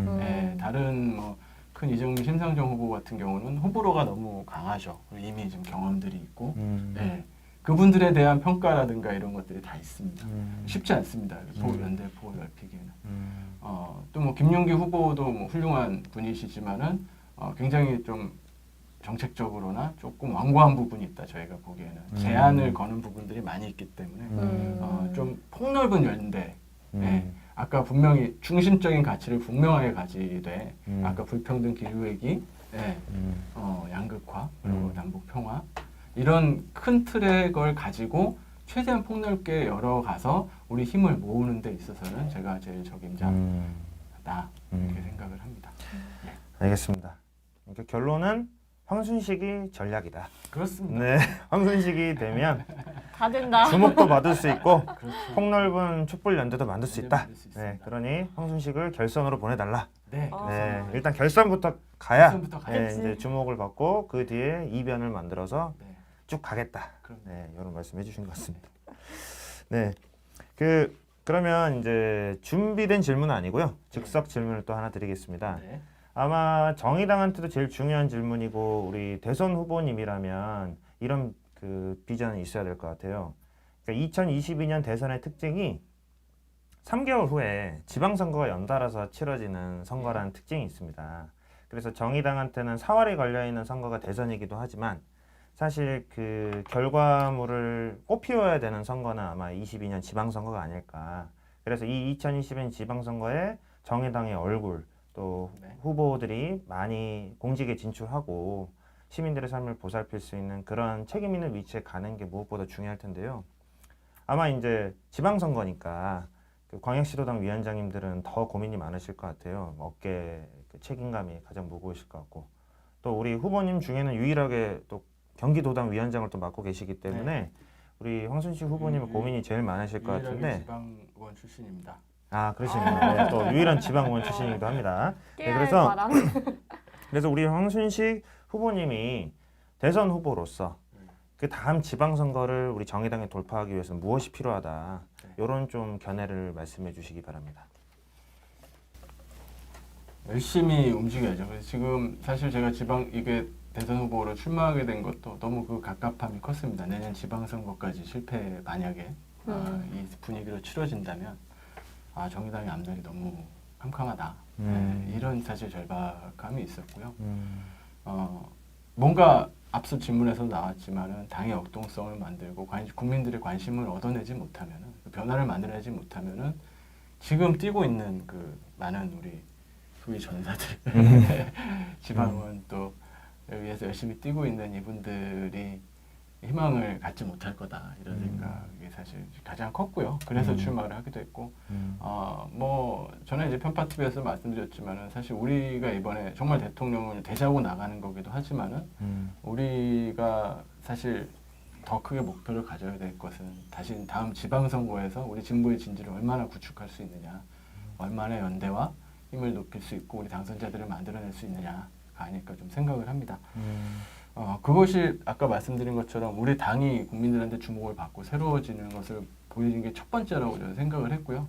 다른 뭐 큰 이정미 심상정 후보 같은 경우는 호불호가 너무 강하죠. 이미 좀 경험들이 있고 그분들에 대한 평가라든가 이런 것들이 다 있습니다. 쉽지 않습니다. 연대 폭을 넓히기에는. 또 뭐 김용기 후보도 뭐 훌륭한 분이시지만은 굉장히 좀 정책적으로나 조금 완고한 부분이 있다. 저희가 보기에는 제한을 거는 부분들이 많이 있기 때문에 좀 폭넓은 연대. 아까 분명히 중심적인 가치를 분명하게 가지되 아까 불평등 기후회기, 양극화 그리고 남북 평화 이런 큰 틀의 걸 가지고 최대한 폭넓게 열어가서 우리 힘을 모으는 데 있어서는 제가 제일 적임자다 이렇게 생각을 합니다. 알겠습니다. 그러니까 결론은 황순식이 전략이다. 그렇습니다. 네, 황순식이 되면 다 된다. 주목도 받을 수 있고 그렇죠. 폭넓은 촛불 연대도 만들 수 있다. 만들 수 있습니다. 네, 그러니 황순식을 결선으로 보내달라. 네, 네, 일단 결선부터 가야 결선부터 가야지. 이제 주목을 받고 그 뒤에 이변을 만들어서 네. 쭉 가겠다. 그럼요. 네, 이런 말씀해 주신 것 같습니다. 네, 그러면 이제 준비된 질문은 아니고요. 즉석 질문을 또 하나 드리겠습니다. 네. 아마 정의당한테도 제일 중요한 질문이고 우리 대선 후보님이라면 이런 그 비전이 있어야 될 것 같아요. 그러니까 2022년 대선의 특징이 3개월 후에 지방선거가 연달아서 치러지는 선거라는 특징이 있습니다. 그래서 정의당한테는 4월에 걸려있는 선거가 대선이기도 하지만 사실 그 결과물을 꽃피워야 되는 선거는 아마 22년 지방선거가 아닐까. 그래서 이 2022년 지방선거에 정의당의 얼굴 또 후보들이 많이 공직에 진출하고 시민들의 삶을 보살필 수 있는 그런 책임 있는 위치에 가는 게 무엇보다 중요할 텐데요. 아마 이제 지방선거니까 그 광역시도당 위원장님들은 더 고민이 많으실 것 같아요. 어깨 그 책임감이 가장 무거우실 것 같고 또 우리 후보님 중에는 유일하게 또 경기도당 위원장을 또 맡고 계시기 때문에 우리 황순식 후보님은 고민이 제일 많으실 것 같은데 지방의원 출신입니다. 아, 그러시네요. 네, 또 유일한 지방의원 출신이기도 합니다. 네, 그래서 우리 황순식 후보님이 대선 후보로서 그 다음 지방선거를 우리 정의당에 돌파하기 위해서는 무엇이 필요하다. 이런 좀 견해를 말씀해 주시기 바랍니다. 열심히 움직여야죠. 그래서 지금 사실 제가 이게 대선 후보로 출마하게 된 것도 너무 그 갑갑함이 컸습니다. 내년 지방선거까지 실패 만약에 이 분위기로 치러진다면 정의당의 앞날이 너무 캄캄하다. 이런 사실 절박함이 있었고요. 뭔가 앞서 질문에서 나왔지만은 당의 역동성을 만들고 국민들의 관심을 얻어내지 못하면은 변화를 만들어내지 못하면은 지금 뛰고 있는 그 많은 우리 소위 전사들 지방은 또 여기에서 열심히 뛰고 있는 이분들이 희망을 갖지 못할 거다 이런 생각이 사실 가장 컸고요. 그래서 출마를 하기도 했고 뭐 저는 이제 편파 TV에서 말씀드렸지만은 사실 우리가 이번에 정말 대통령을 되자고 나가는 거기도 하지만은 우리가 사실 더 크게 목표를 가져야 될 것은 다시 다음 지방선거에서 우리 진보의 진지를 얼마나 구축할 수 있느냐, 얼마나 연대와 힘을 높일 수 있고 우리 당선자들을 만들어낼 수 있느냐가 아닐까 좀 생각을 합니다. 그것이 아까 말씀드린 것처럼 우리 당이 국민들한테 주목을 받고 새로워지는 것을 보여준 게 첫 번째라고 저는 생각을 했고요.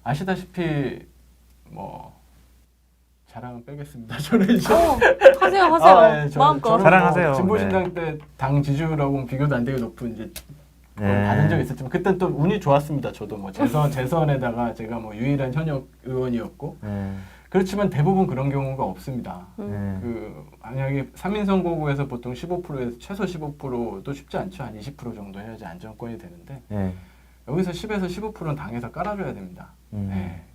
아시다시피 뭐 자랑은 빼겠습니다. 저는 이제 하세요. 예, 마음껏. 자랑하세요. 진보신당 때 당 지지율하고는 비교도 안 되게 높은 이제 네. 받은 적이 있었지만 그때 또 운이 좋았습니다. 저도 뭐 재선에다가 제가 뭐 유일한 현역 의원이었고 그렇지만 대부분 그런 경우가 없습니다. 그 만약에 3인 선거구에서 보통 15%에서 최소 15%도 쉽지 않죠. 한 20% 정도 해야지 안정권이 되는데 여기서 10에서 15%는 당에서 깔아줘야 됩니다.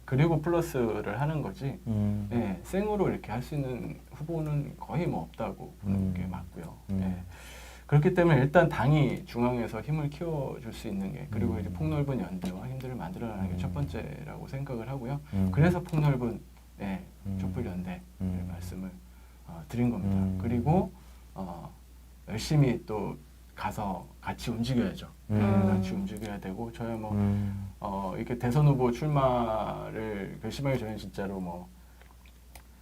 그리고 플러스를 하는 거지. 생으로 이렇게 할 수 있는 후보는 거의 뭐 없다고 보는 게 맞고요. 그렇기 때문에 일단 당이 중앙에서 힘을 키워줄 수 있는 게 그리고 이제 폭넓은 연대와 힘들을 만들어내는 게 첫 번째라고 생각을 하고요. 그래서 폭넓은 촛불 연대 말씀을 드린 겁니다. 그리고 열심히 또 가서 같이 움직여야죠. 같이 움직여야 되고 저야 뭐 이렇게 대선 후보 출마를 결심하기 전에 진짜로 뭐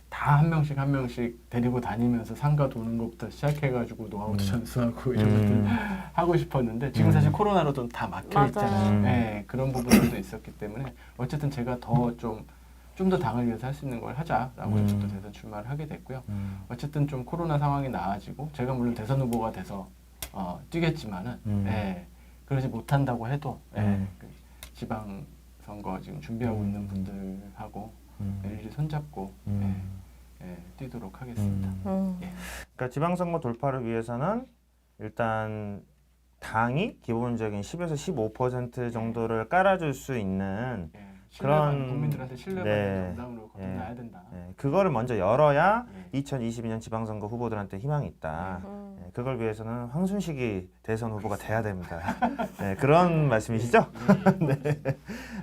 다 한 명씩 데리고 다니면서 상가 도는 것부터 시작해가지고 노하우도 전수하고 이런 것들 하고 싶었는데 지금 사실 코로나로 좀 다 막혀 있잖아요. 네, 그런 부분들도 있었기 때문에 어쨌든 제가 더 좀 더 당을 위해서 할 수 있는 걸 하자라고 해서 또 대선 출마를 하게 됐고요. 어쨌든 좀 코로나 상황이 나아지고 제가 물론 대선 후보가 돼서 뛰겠지만은 그러지 못한다고 해도 그 지방 선거 지금 준비하고 있는 분들하고 일일이 손잡고 뛰도록 하겠습니다. 그러니까 지방선거 돌파를 위해서는 일단 당이 기본적인 10에서 15% 정도를 깔아줄 수 있는 그런 국민들한테 신뢰받는 정당으로 거듭나야 된다. 그거를 먼저 열어야 2022년 지방선거 후보들한테 희망이 있다. 그걸 위해서는 황순식이 대선 후보가 돼야 됩니다. 그런 말씀이시죠? 네,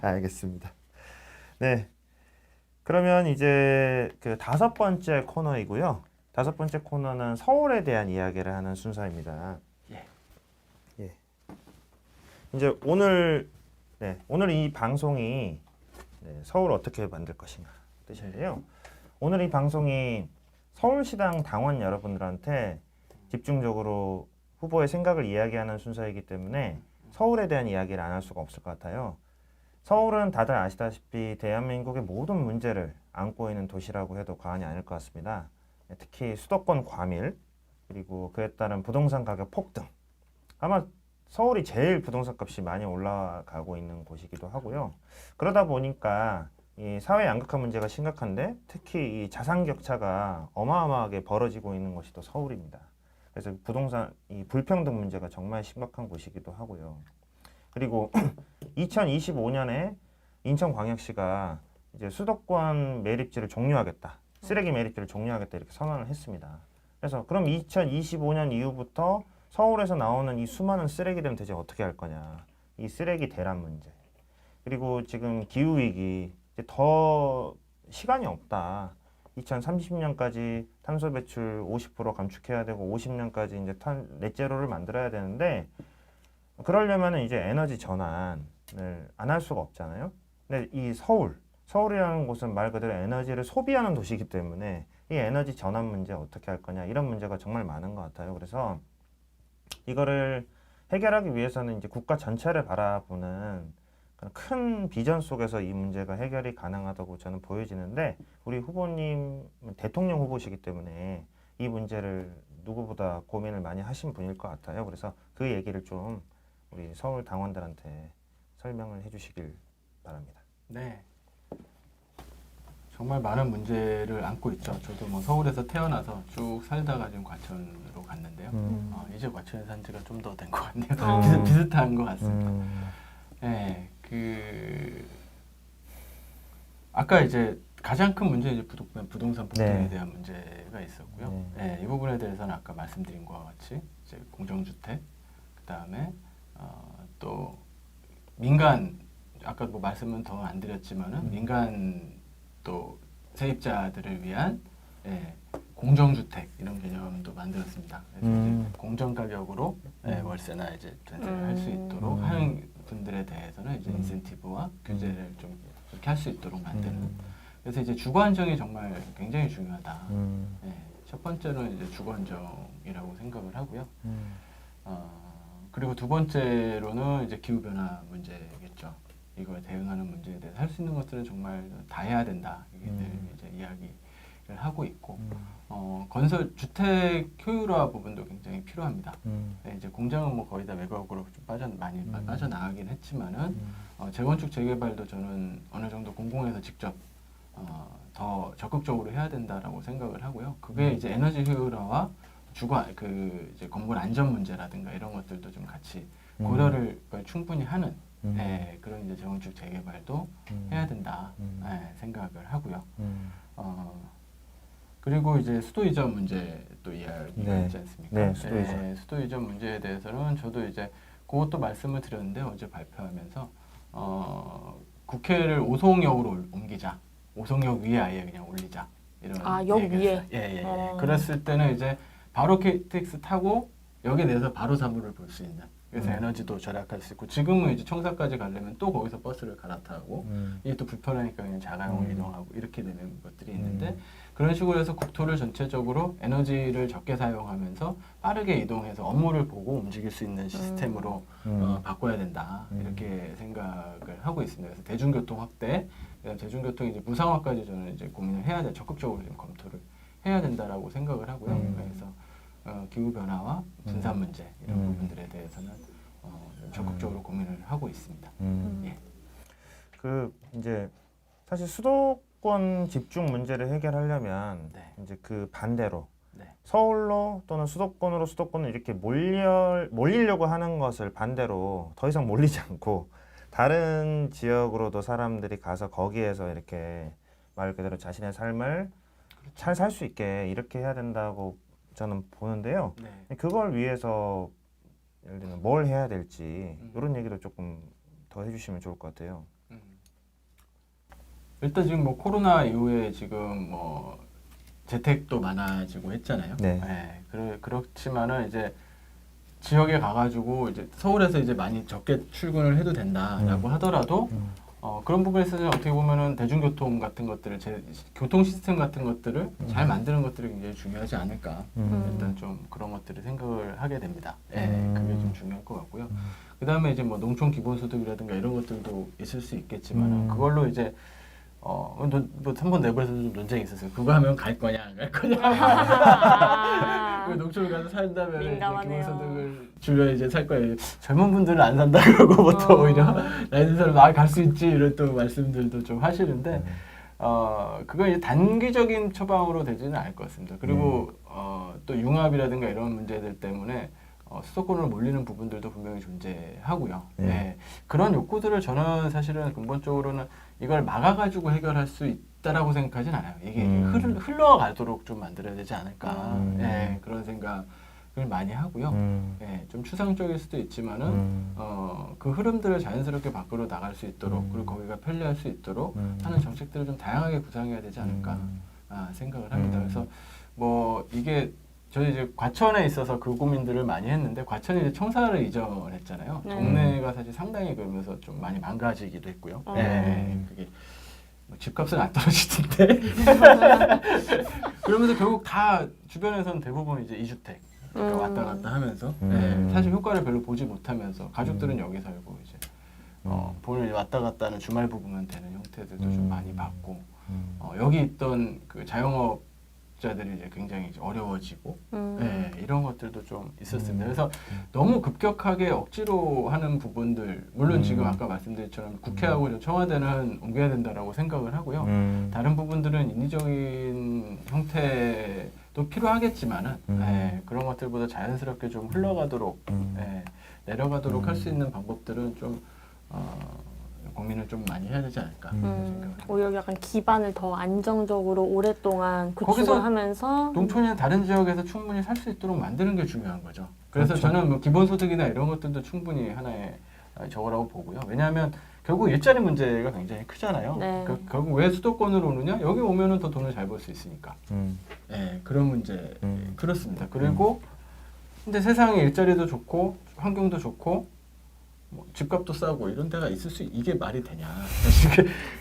알겠습니다. 네, 그러면 이제 그 5번째 코너이고요. 5번째 코너는 서울에 대한 이야기를 하는 순서입니다. 이제 오늘 이 방송이 서울 어떻게 만들 것인가 뜻인데요. 오늘 이 방송이 서울시당 당원 여러분들한테 집중적으로 후보의 생각을 이야기하는 순서이기 때문에 서울에 대한 이야기를 안 할 수가 없을 것 같아요. 서울은 다들 아시다시피 대한민국의 모든 문제를 안고 있는 도시라고 해도 과언이 아닐 것 같습니다. 특히 수도권 과밀, 그리고 그에 따른 부동산 가격 폭등. 아마 서울이 제일 부동산 값이 많이 올라가고 있는 곳이기도 하고요. 그러다 보니까 이 사회 양극화 문제가 심각한데 특히 이 자산 격차가 어마어마하게 벌어지고 있는 곳이 또 서울입니다. 그래서 부동산 이 불평등 문제가 정말 심각한 곳이기도 하고요. 그리고 2025년에 인천광역시가 이제 수도권 매립지를 종료하겠다, 쓰레기 매립지를 종료하겠다 이렇게 선언을 했습니다. 그래서 그럼 2025년 이후부터 서울에서 나오는 이 수많은 쓰레기들은 대체 어떻게 할 거냐, 이 쓰레기 대란 문제, 그리고 지금 기후 위기, 이제 더 시간이 없다. 2030년까지 탄소 배출 50% 감축해야 되고 50년까지 이제 넷제로를 만들어야 되는데 그러려면은 이제 에너지 전환을 안 할 수가 없잖아요. 근데 이 서울이라는 곳은 말 그대로 에너지를 소비하는 도시이기 때문에 이 에너지 전환 문제 어떻게 할 거냐, 이런 문제가 정말 많은 것 같아요. 그래서 이거를 해결하기 위해서는 이제 국가 전체를 바라보는 큰 비전 속에서 이 문제가 해결이 가능하다고 저는 보여지는데, 우리 후보님 대통령 후보시기 때문에 이 문제를 누구보다 고민을 많이 하신 분일 것 같아요. 그래서 그 얘기를 좀 우리 서울 당원들한테 설명을 해주시길 바랍니다. 네, 정말 많은 문제를 안고 있죠. 저도 뭐 서울에서 태어나서 쭉 살다가 지금 과천으로 갔는데요. 이제 과천에 산 지가 좀 더 된 것 같네요. 비슷한 것 같습니다. 네, 아까 이제 가장 큰 문제 이제 부동산 폭등에 네. 대한 문제가 있었고요. 네, 이 부분에 대해서는 아까 말씀드린 것과 같이 이제 공정주택, 그 다음에 또 민간 아까 뭐 말씀은 더 안 드렸지만은 민간 또 세입자들을 위한 공정주택 이런 개념도 만들었습니다. 그래서 이제 공정 가격으로 월세나 이제 전세를 할 수 있도록 하는 분들에 대해서는 이제 인센티브와 규제를 좀 그렇게 할 수 있도록 만드는. 그래서 이제 주거 안정이 정말 굉장히 중요하다. 첫 번째는 이제 주거 안정이라고 생각을 하고요. 그리고 두 번째로는 이제 기후 변화 문제겠죠. 이거에 대응하는 문제에 대해서 할 수 있는 것들은 정말 다 해야 된다. 이게 늘 이제 이야기를 하고 있고, 건설 주택 효율화 부분도 굉장히 필요합니다. 네, 이제 공장은 뭐 거의 다 외곽으로 좀 많이 빠져나가긴 했지만은 재건축 재개발도 저는 어느 정도 공공에서 직접 더 적극적으로 해야 된다라고 생각을 하고요. 그게 이제 에너지 효율화와 주거 이제 건물 안전 문제라든가 이런 것들도 좀 같이 고려를 충분히 하는 그런 이제 재건축 재개발도 해야 된다 생각을 하고요. 그리고 이제 수도 이전 문제 또 이야기가 있지 않습니까? 네, 수도 이전. 수도 이전 문제에 대해서는 저도 이제 그것도 말씀을 드렸는데 어제 발표하면서 국회를 오송역으로 옮기자. 오송역 위에 아예 그냥 올리자. 이런 역 얘기가 위에. 있어요. 예. 그랬을 때는 이제 바로 KTX 타고 역에 내서 바로 사무를 볼 수 있는. 그래서 에너지도 절약할 수 있고 지금은 이제 청사까지 가려면 또 거기서 버스를 갈아타고 이게 또 불편하니까 그냥 자가용으로 이동하고 이렇게 되는 것들이 있는데 그런 식으로 해서 국토를 전체적으로 에너지를 적게 사용하면서 빠르게 이동해서 업무를 보고 움직일 수 있는 시스템으로 바꿔야 된다 이렇게 생각을 하고 있습니다. 그래서 대중교통 확대, 대중교통 이제 무상화까지 저는 이제 고민을 해야 돼 적극적으로 좀 검토를 해야 된다라고 생각을 하고요. 그래서 기후 변화와 분산 문제 이런 부분들에 대해서는 적극적으로 고민을 하고 있습니다. 예. 그 이제 사실 수도권 집중 문제를 해결하려면 이제 그 반대로 서울로 또는 수도권으로 이렇게 몰리려고 하는 것을 반대로 더 이상 몰리지 않고 다른 지역으로도 사람들이 가서 거기에서 이렇게 말 그대로 자신의 삶을 잘 살 수 있게 이렇게 해야 된다고 저는 보는데요. 그걸 위해서 예를 들면 뭘 해야 될지 이런 얘기도 조금 더 해주시면 좋을 것 같아요. 일단 지금 뭐 코로나 이후에 지금 뭐 재택도 많아지고 했잖아요. 그렇지만은 이제 지역에 가가지고 이제 서울에서 이제 많이 적게 출근을 해도 된다라고 하더라도 그런 부분에 있어서 어떻게 보면은 대중교통 같은 것들을 교통 시스템 같은 것들을 잘 만드는 것들이 굉장히 중요하지 않을까. 일단 좀 그런 것들을 생각을 하게 됩니다. 그게 좀 중요할 것 같고요. 그 다음에 이제 뭐 농촌 기본소득이라든가 이런 것들도 있을 수 있겠지만 그걸로 이제 뭐 한번 내부에서도 좀 논쟁이 있었어요. 그거 하면 갈 거냐 안 갈 거냐. 농촌을 가서 산다면 이제 기본소득을 주려 이제 살 거예요. 젊은 분들은 안 산다 그러고 보통 오히려 나이 든 사람은 갈 수 있지 이런 또 말씀들도 좀 하시는데 그건 이제 단기적인 처방으로 되지는 않을 것 같습니다. 그리고 또 융합이라든가 이런 문제들 때문에 수도권으로 몰리는 부분들도 분명히 존재하고요. 그런 욕구들을 저는 사실은 근본적으로는 이걸 막아가지고 해결할 수 있다라고 생각하진 않아요. 이게 흘러가도록 좀 만들어야 되지 않을까. 그런 생각을 많이 하고요. 좀 추상적일 수도 있지만은 그 흐름들을 자연스럽게 밖으로 나갈 수 있도록 그리고 거기가 편리할 수 있도록 하는 정책들을 좀 다양하게 구상해야 되지 않을까 생각을 합니다. 그래서 뭐 이게 저희 이제 과천에 있어서 그 고민들을 많이 했는데 과천이 이제 청사를 이전했잖아요. 동네가 사실 상당히 그러면서 좀 많이 망가지기도 했고요. 그게 뭐 집값은 안 떨어지던데. 그러면서 결국 다 주변에서는 대부분 이제 2주택 왔다 갔다 하면서 사실 효과를 별로 보지 못하면서 가족들은 여기 살고 이제 본인 왔다 갔다 하는 주말 부부만 되는 형태들도 좀 많이 봤고 여기 있던 그 자영업 자들이 이제 굉장히 이제 어려워지고 이런 것들도 좀 있었습니다. 그래서 너무 급격하게 억지로 하는 부분들 물론 지금 아까 말씀드린 것처럼 국회하고 청와대는 옮겨야 된다라고 생각을 하고요. 다른 부분들은 인위적인 형태도 필요하겠지만은 그런 것들보다 자연스럽게 좀 흘러가도록 내려가도록 할 수 있는 방법들은 좀 고민을 좀 많이 해야 되지 않을까 생각을 오히려 약간 기반을 더 안정적으로 오랫동안 구축을 거기서 하면서 농촌이나 다른 지역에서 충분히 살 수 있도록 만드는 게 중요한 거죠. 그래서 그렇죠. 저는 뭐 기본소득이나 이런 것들도 충분히 하나의 저거라고 보고요. 왜냐하면 결국 일자리 문제가 굉장히 크잖아요. 네. 결국 왜 수도권으로 오느냐? 여기 오면은 더 돈을 잘 벌 수 있으니까. 네, 그런 문제 그렇습니다. 그리고 근데 세상에 일자리도 좋고 환경도 좋고 뭐 집값도 싸고 이런 데가 있을 수 이게 말이 되냐?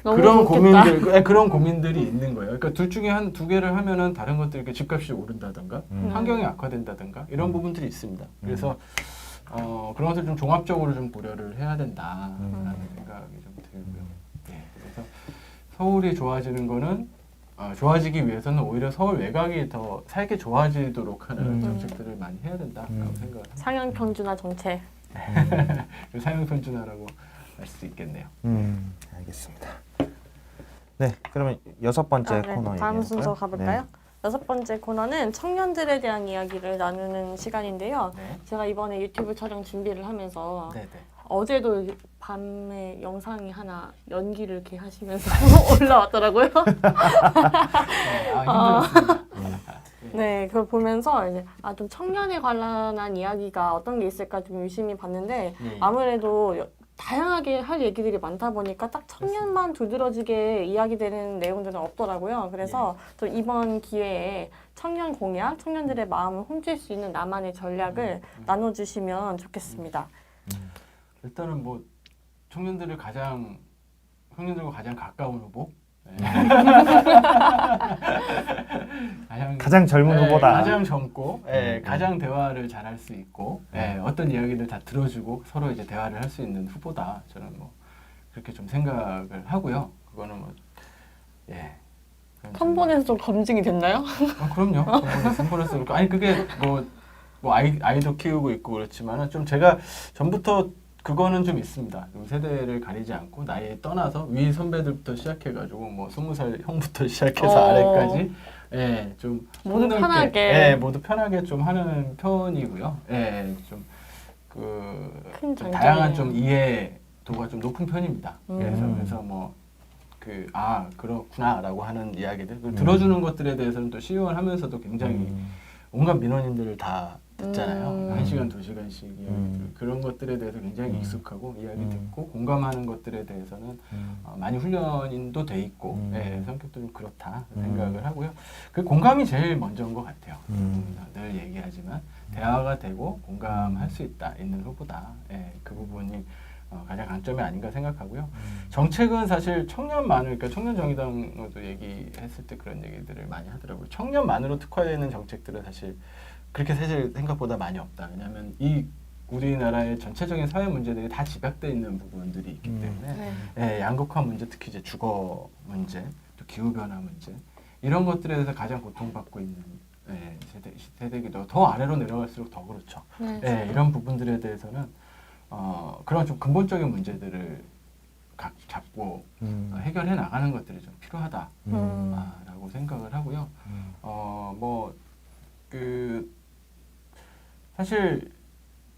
너무 그런 좋겠다. 고민들, 그런 고민들이 있는 거예요. 그러니까 둘 중에 한 두 개를 하면은 다른 것들이 이렇게 집값이 오른다든가 환경이 악화된다든가 이런 부분들이 있습니다. 그래서 그런 것들 좀 종합적으로 좀 고려를 해야 된다라는 생각이 좀 들고요. 네, 그래서 서울이 좋아지는 거는 좋아지기 위해서는 오히려 서울 외곽이 더 살기 좋아지도록 하는 정책들을 많이 해야 된다라고 생각을 합니다. 상향 평준화 정책. 사용 편준화라고 할 수 있겠네요. 알겠습니다. 네, 그러면 6번째 네. 코너 다음 얘기해볼까요? 순서 가볼까요? 네. 6번째 코너는 청년들에 대한 이야기를 나누는 시간인데요. 네. 제가 이번에 유튜브 촬영 준비를 하면서 네네. 어제도 밤에 영상이 하나 연기를 이렇게 하시면서 올라왔더라고요. 힘들었습니다. 네, 그걸 보면서 이제 좀 청년에 관련한 이야기가 어떤 게 있을까 좀 유심히 봤는데 예. 아무래도 다양하게 할 얘기들이 많다 보니까 딱 청년만 두드러지게 이야기되는 내용들은 없더라고요. 그래서 또 이번 기회에 청년 공약, 청년들의 마음을 훔칠 수 있는 나만의 전략을 나눠주시면 좋겠습니다. 일단은 뭐 청년들과 가장 가까운 후보. 네. 가장 젊은 후보다. 가장 젊고 가장 대화를 잘할 수 있고 어떤 이야기를 다 들어주고 서로 이제 대화를 할 수 있는 후보다 저는 뭐 그렇게 좀 생각을 하고요. 그거는 뭐 선본에서 좀 검증이 됐나요? 그럼요. 선본에서 그렇고 아니 그게 뭐 아이도 키우고 있고 그렇지만은 좀 제가 전부터 그거는 좀 있습니다. 좀 세대를 가리지 않고 나이에 떠나서 위 선배들부터 시작해가지고 뭐 20살 형부터 시작해서 아래까지 좀 모두 폭넓게, 편하게. 모두 편하게 좀 하는 편이고요. 좀 큰 좀 장점이네요. 다양한 좀 이해도가 좀 높은 편입니다. 그래서 뭐 그렇구나라고 하는 이야기들 들어주는 것들에 대해서는 또 시의원하면서도 굉장히 온갖 민원인들을 다 듣잖아요. 1시간, 2시간씩 그런 것들에 대해서 굉장히 익숙하고 이야기 듣고 공감하는 것들에 대해서는 많이 훈련도 돼 있고 성격도 좀 그렇다 생각을 하고요. 그 공감이 제일 먼저인 것 같아요. 늘 얘기하지만 대화가 되고 공감할 수 있는 후보다. 그 부분이 가장 강점이 아닌가 생각하고요. 정책은 사실 청년만을, 그러니까 청년정의당도 얘기했을 때 그런 얘기들을 많이 하더라고요. 청년만으로 특화되는 정책들은 사실 그렇게 사실 생각보다 많이 없다. 왜냐하면 우리나라의 전체적인 사회 문제들이 다 집약되어 있는 부분들이 있기 때문에 양극화 문제, 특히 이제 주거 문제, 또 기후변화 문제 이런 것들에 대해서 가장 고통받고 있는 세대이기도 더 아래로 내려갈수록 더 그렇죠. 이런 부분들에 대해서는 그런 좀 근본적인 문제들을 잡고 해결해 나가는 것들이 좀 필요하다라고 생각을 하고요. 사실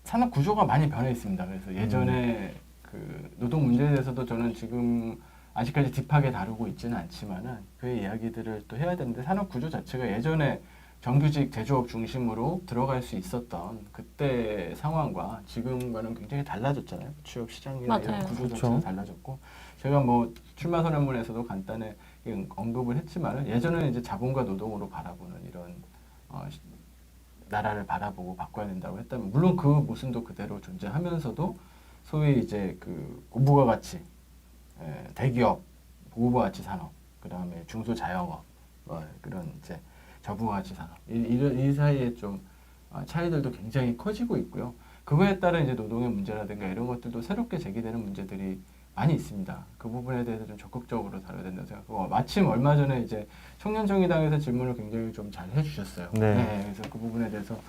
산업 구조가 많이 변해 있습니다. 그래서 예전에 그 노동 문제에 대해서도 저는 지금 아직까지 딥하게 다루고 있지는 않지만은 그 이야기들을 또 해야 되는데 산업 구조 자체가 예전에 정규직 제조업 중심으로 들어갈 수 있었던 그때 상황과 지금과는 굉장히 달라졌잖아요. 취업 시장이나 이런 구조 자체가 달라졌고 제가 뭐 출마 선언문에서도 간단히 언급을 했지만은 예전에는 이제 자본과 노동으로 바라보는 이런 나라를 바라보고 바꿔야 된다고 했다면 물론 그 모습도 그대로 존재하면서도 소위 이제 그 고부가가치 대기업 고부가가치 산업 그 다음에 중소자영업 그런 이제 저부가가치 산업 이 사이에 좀 차이들도 굉장히 커지고 있고요. 그거에 따른 이제 노동의 문제라든가 이런 것들도 새롭게 제기되는 문제들이 많이 있습니다. 그 부분에 대해서 좀 적극적으로 다뤄야 된다고 생각하고 마침 얼마 전에 이제 청년정의당에서 질문을 굉장히 좀 잘 해주셨어요. 그래서 그 부분에 대해서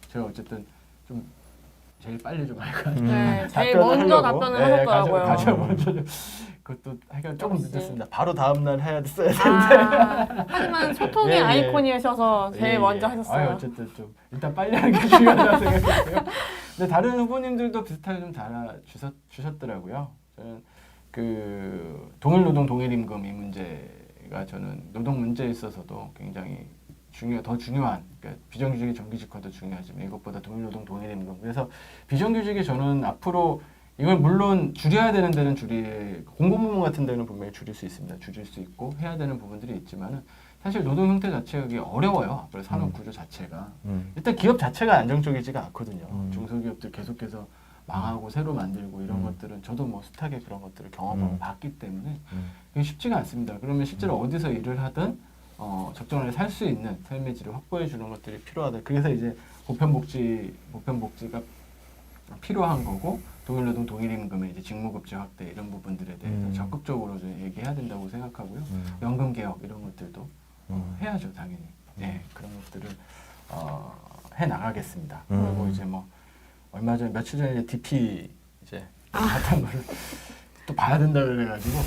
제가 어쨌든 좀 제일 빨리 좀 제일 먼저 답변을 하셨더라고요. 가장 먼저 그것도 해결 조금 역시. 늦었습니다. 바로 다음 날 해야 되는데. 하지만 소통의 아이콘이셔서 제일 먼저 하셨어요. 어쨌든 좀 일단 빨리 하는 게 중요하다고 생각했고요. 근데 다른 후보님들도 비슷하게 좀 달아주셨더라고요. 저는 그 동일 노동 동일 임금 이 문제가 저는 노동 문제에 있어서도 굉장히 더 중요한, 그러니까 비정규직의 정규직화도 중요하지만 이것보다 동일 노동 동일 임금. 그래서 비정규직이 저는 앞으로 이걸 물론 줄여야 되는 데는 공공부문 같은 데는 분명히 줄일 수 있습니다. 줄일 수 있고 해야 되는 부분들이 있지만은 사실 노동 형태 자체가 어려워요. 앞으로 산업 구조 자체가. 일단 기업 자체가 안정적이지가 않거든요. 중소기업들 계속해서 망하고 새로 만들고 이런 것들은 저도 뭐 숱하게 그런 것들을 경험하고 봤기 때문에 그게 쉽지가 않습니다. 그러면 실제로 어디서 일을 하든 적정하게 살 수 있는 삶의 질을 확보해 주는 것들이 필요하다. 그래서 이제 보편복지가 필요한 거고 동일노동 동일임금의 이제 직무급제 확대 이런 부분들에 대해서 적극적으로 좀 얘기해야 된다고 생각하고요. 연금 개혁 이런 것들도 해야죠, 당연히. 네, 그런 것들을 해 나가겠습니다. 그리고 이제 뭐 얼마 전에 며칠 전에 이제 DP 이제 봤던 거를 또 봐야 된다 그래가지고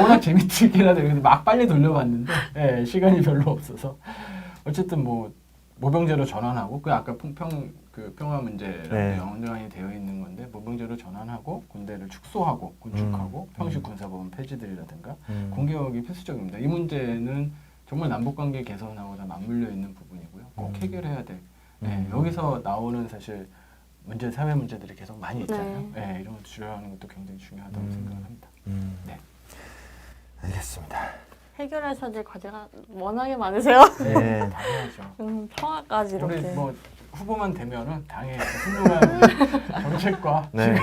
워낙 재밌긴 하더라고요. 근데 막 빨리 돌려봤는데 네, 시간이 별로 없어서 어쨌든 뭐 모병제로 전환하고 그 아까 평화 문제라고 연관이 되어 있는 건데 모병제로 전환하고 군대를 축소하고 군축하고 평시 군사법원 폐지들이라든가 공개혁이 필수적입니다. 이 문제는 정말 남북관계 개선하고 다 맞물려 있는 부분이고요. 꼭 해결해야 될. 여기서 나오는 사실 사회 문제들이 계속 많이 있잖아요. 네, 이런 걸 줄여가는 것도 굉장히 중요하다고 생각을 합니다. 네. 알겠습니다. 해결하셔야 될 과제가 워낙에 많으세요. 네. 당연하죠. 평화까지 이렇게. 우리 뭐 후보만 되면은 당의 훌륭한 정책과 네.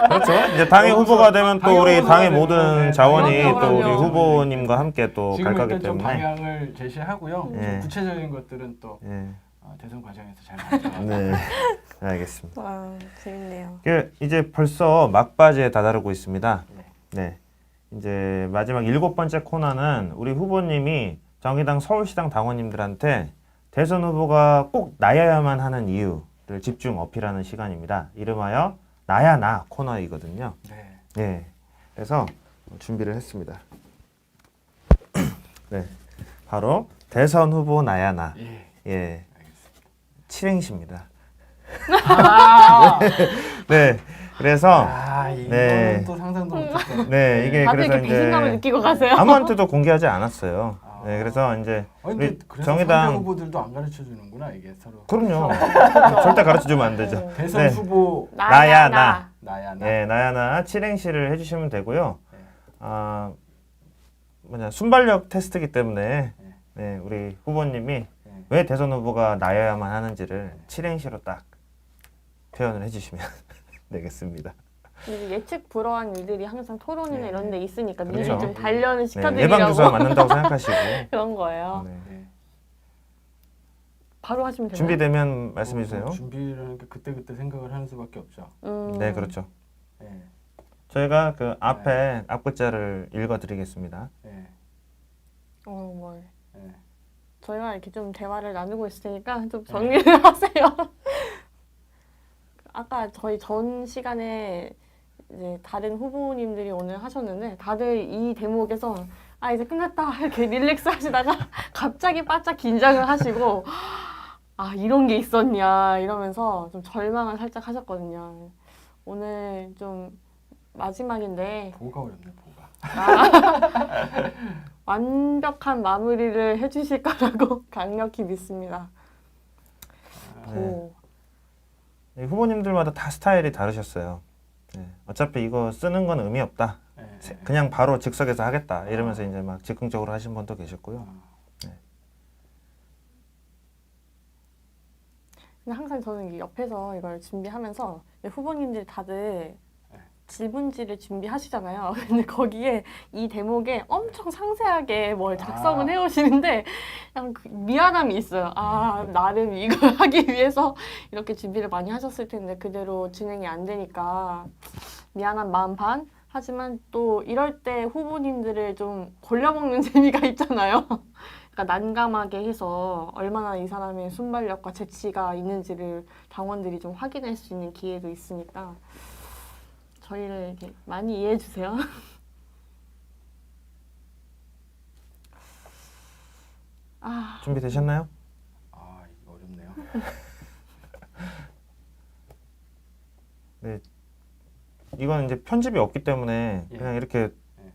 그렇죠. 이제 당의 후보가 되면 또 우리 당의 모든 자원이 또 우리 후보님과 함께 또 갈 거기 지금 좀 때문에. 방향을 제시하고요. 좀 구체적인 것들은 또 대선 과정에서 잘 가져가고. 네. 알겠습니다. 와, 재밌네요. 이제 벌써 막바지에 다다르고 있습니다. 네. 이제 마지막 7번째 코너는 우리 후보님이 정의당 서울시당 당원님들한테 대선 후보가 꼭 나야야만 하는 이유를 집중 어필하는 시간입니다. 이름하여 나야 나 코너이거든요. 네. 그래서 준비를 했습니다. 네. 바로 대선 후보 나야 나. 예. 칠행시입니다. 네. 그래서 이거는 또 상상도 못했던. 네, 이게 다들 그래서 이렇게 배신감을 이제 느끼고 가세요. 아무한테도 공개하지 않았어요. 네, 그래서 이제 근데 그래서 정의당 후보들도 안 가르쳐 주는구나 이게 서로. 그럼요. 절대 가르쳐 주면 안 되죠. 대선 후보 나야 나. 나야 나. 네, 나야 나 칠행시를 해주시면 되고요. 순발력 테스트이기 때문에 네, 우리 후보님이 왜 대선 후보가 나야야만 하는지를 칠행시로 딱 표현을 해주시면 되겠습니다. 예측 불허한 일들이 항상 토론이나 이런 데 있으니까 미리 그렇죠. 좀 단련을 네, 시켜드리려고 예방주사가 맞는다고 생각하시고 그런 거예요. 네. 바로 하시면 되나요? 준비되면 말씀해 주세요. 준비를 그때 생각을 하는 수밖에 없죠. 네, 그렇죠. 네. 저희가 그 앞에 앞글자를 읽어드리겠습니다. 네. 뭘. 네. 저희가 이렇게 좀 대화를 나누고 있을 테니까 좀 정리를 하세요. 아까 저희 전 시간에 이제 다른 후보님들이 오늘 하셨는데 다들 이 대목에서 이제 끝났다 이렇게 릴렉스 하시다가 갑자기 바짝 긴장을 하시고 이런 게 있었냐 이러면서 좀 절망을 살짝 하셨거든요. 오늘 좀 마지막인데 보가 어렵네 보가. 완벽한 마무리를 해주실 거라고 강력히 믿습니다. 네, 후보님들마다 다 스타일이 다르셨어요. 네, 어차피 이거 쓰는 건 의미 없다. 그냥 바로 즉석에서 하겠다. 이러면서 이제 막 즉흥적으로 하신 분도 계셨고요. 근데 항상 저는 옆에서 이걸 준비하면서 후보님들이 다들 질문지를 준비하시잖아요. 근데 거기에 이 대목에 엄청 상세하게 뭘 작성을 해오시는데 그냥 미안함이 있어요. 나름 이걸 하기 위해서 이렇게 준비를 많이 하셨을 텐데 그대로 진행이 안 되니까 미안한 마음 반. 하지만 또 이럴 때 후보님들을 좀 골려먹는 재미가 있잖아요. 그러니까 난감하게 해서 얼마나 이 사람의 순발력과 재치가 있는지를 당원들이 좀 확인할 수 있는 기회도 있으니까 저희를 이렇게 많이 이해해 주세요. 준비되셨나요? 이거 어렵네요. 네. 이건 이제 편집이 없기 때문에 예. 그냥 이렇게 예.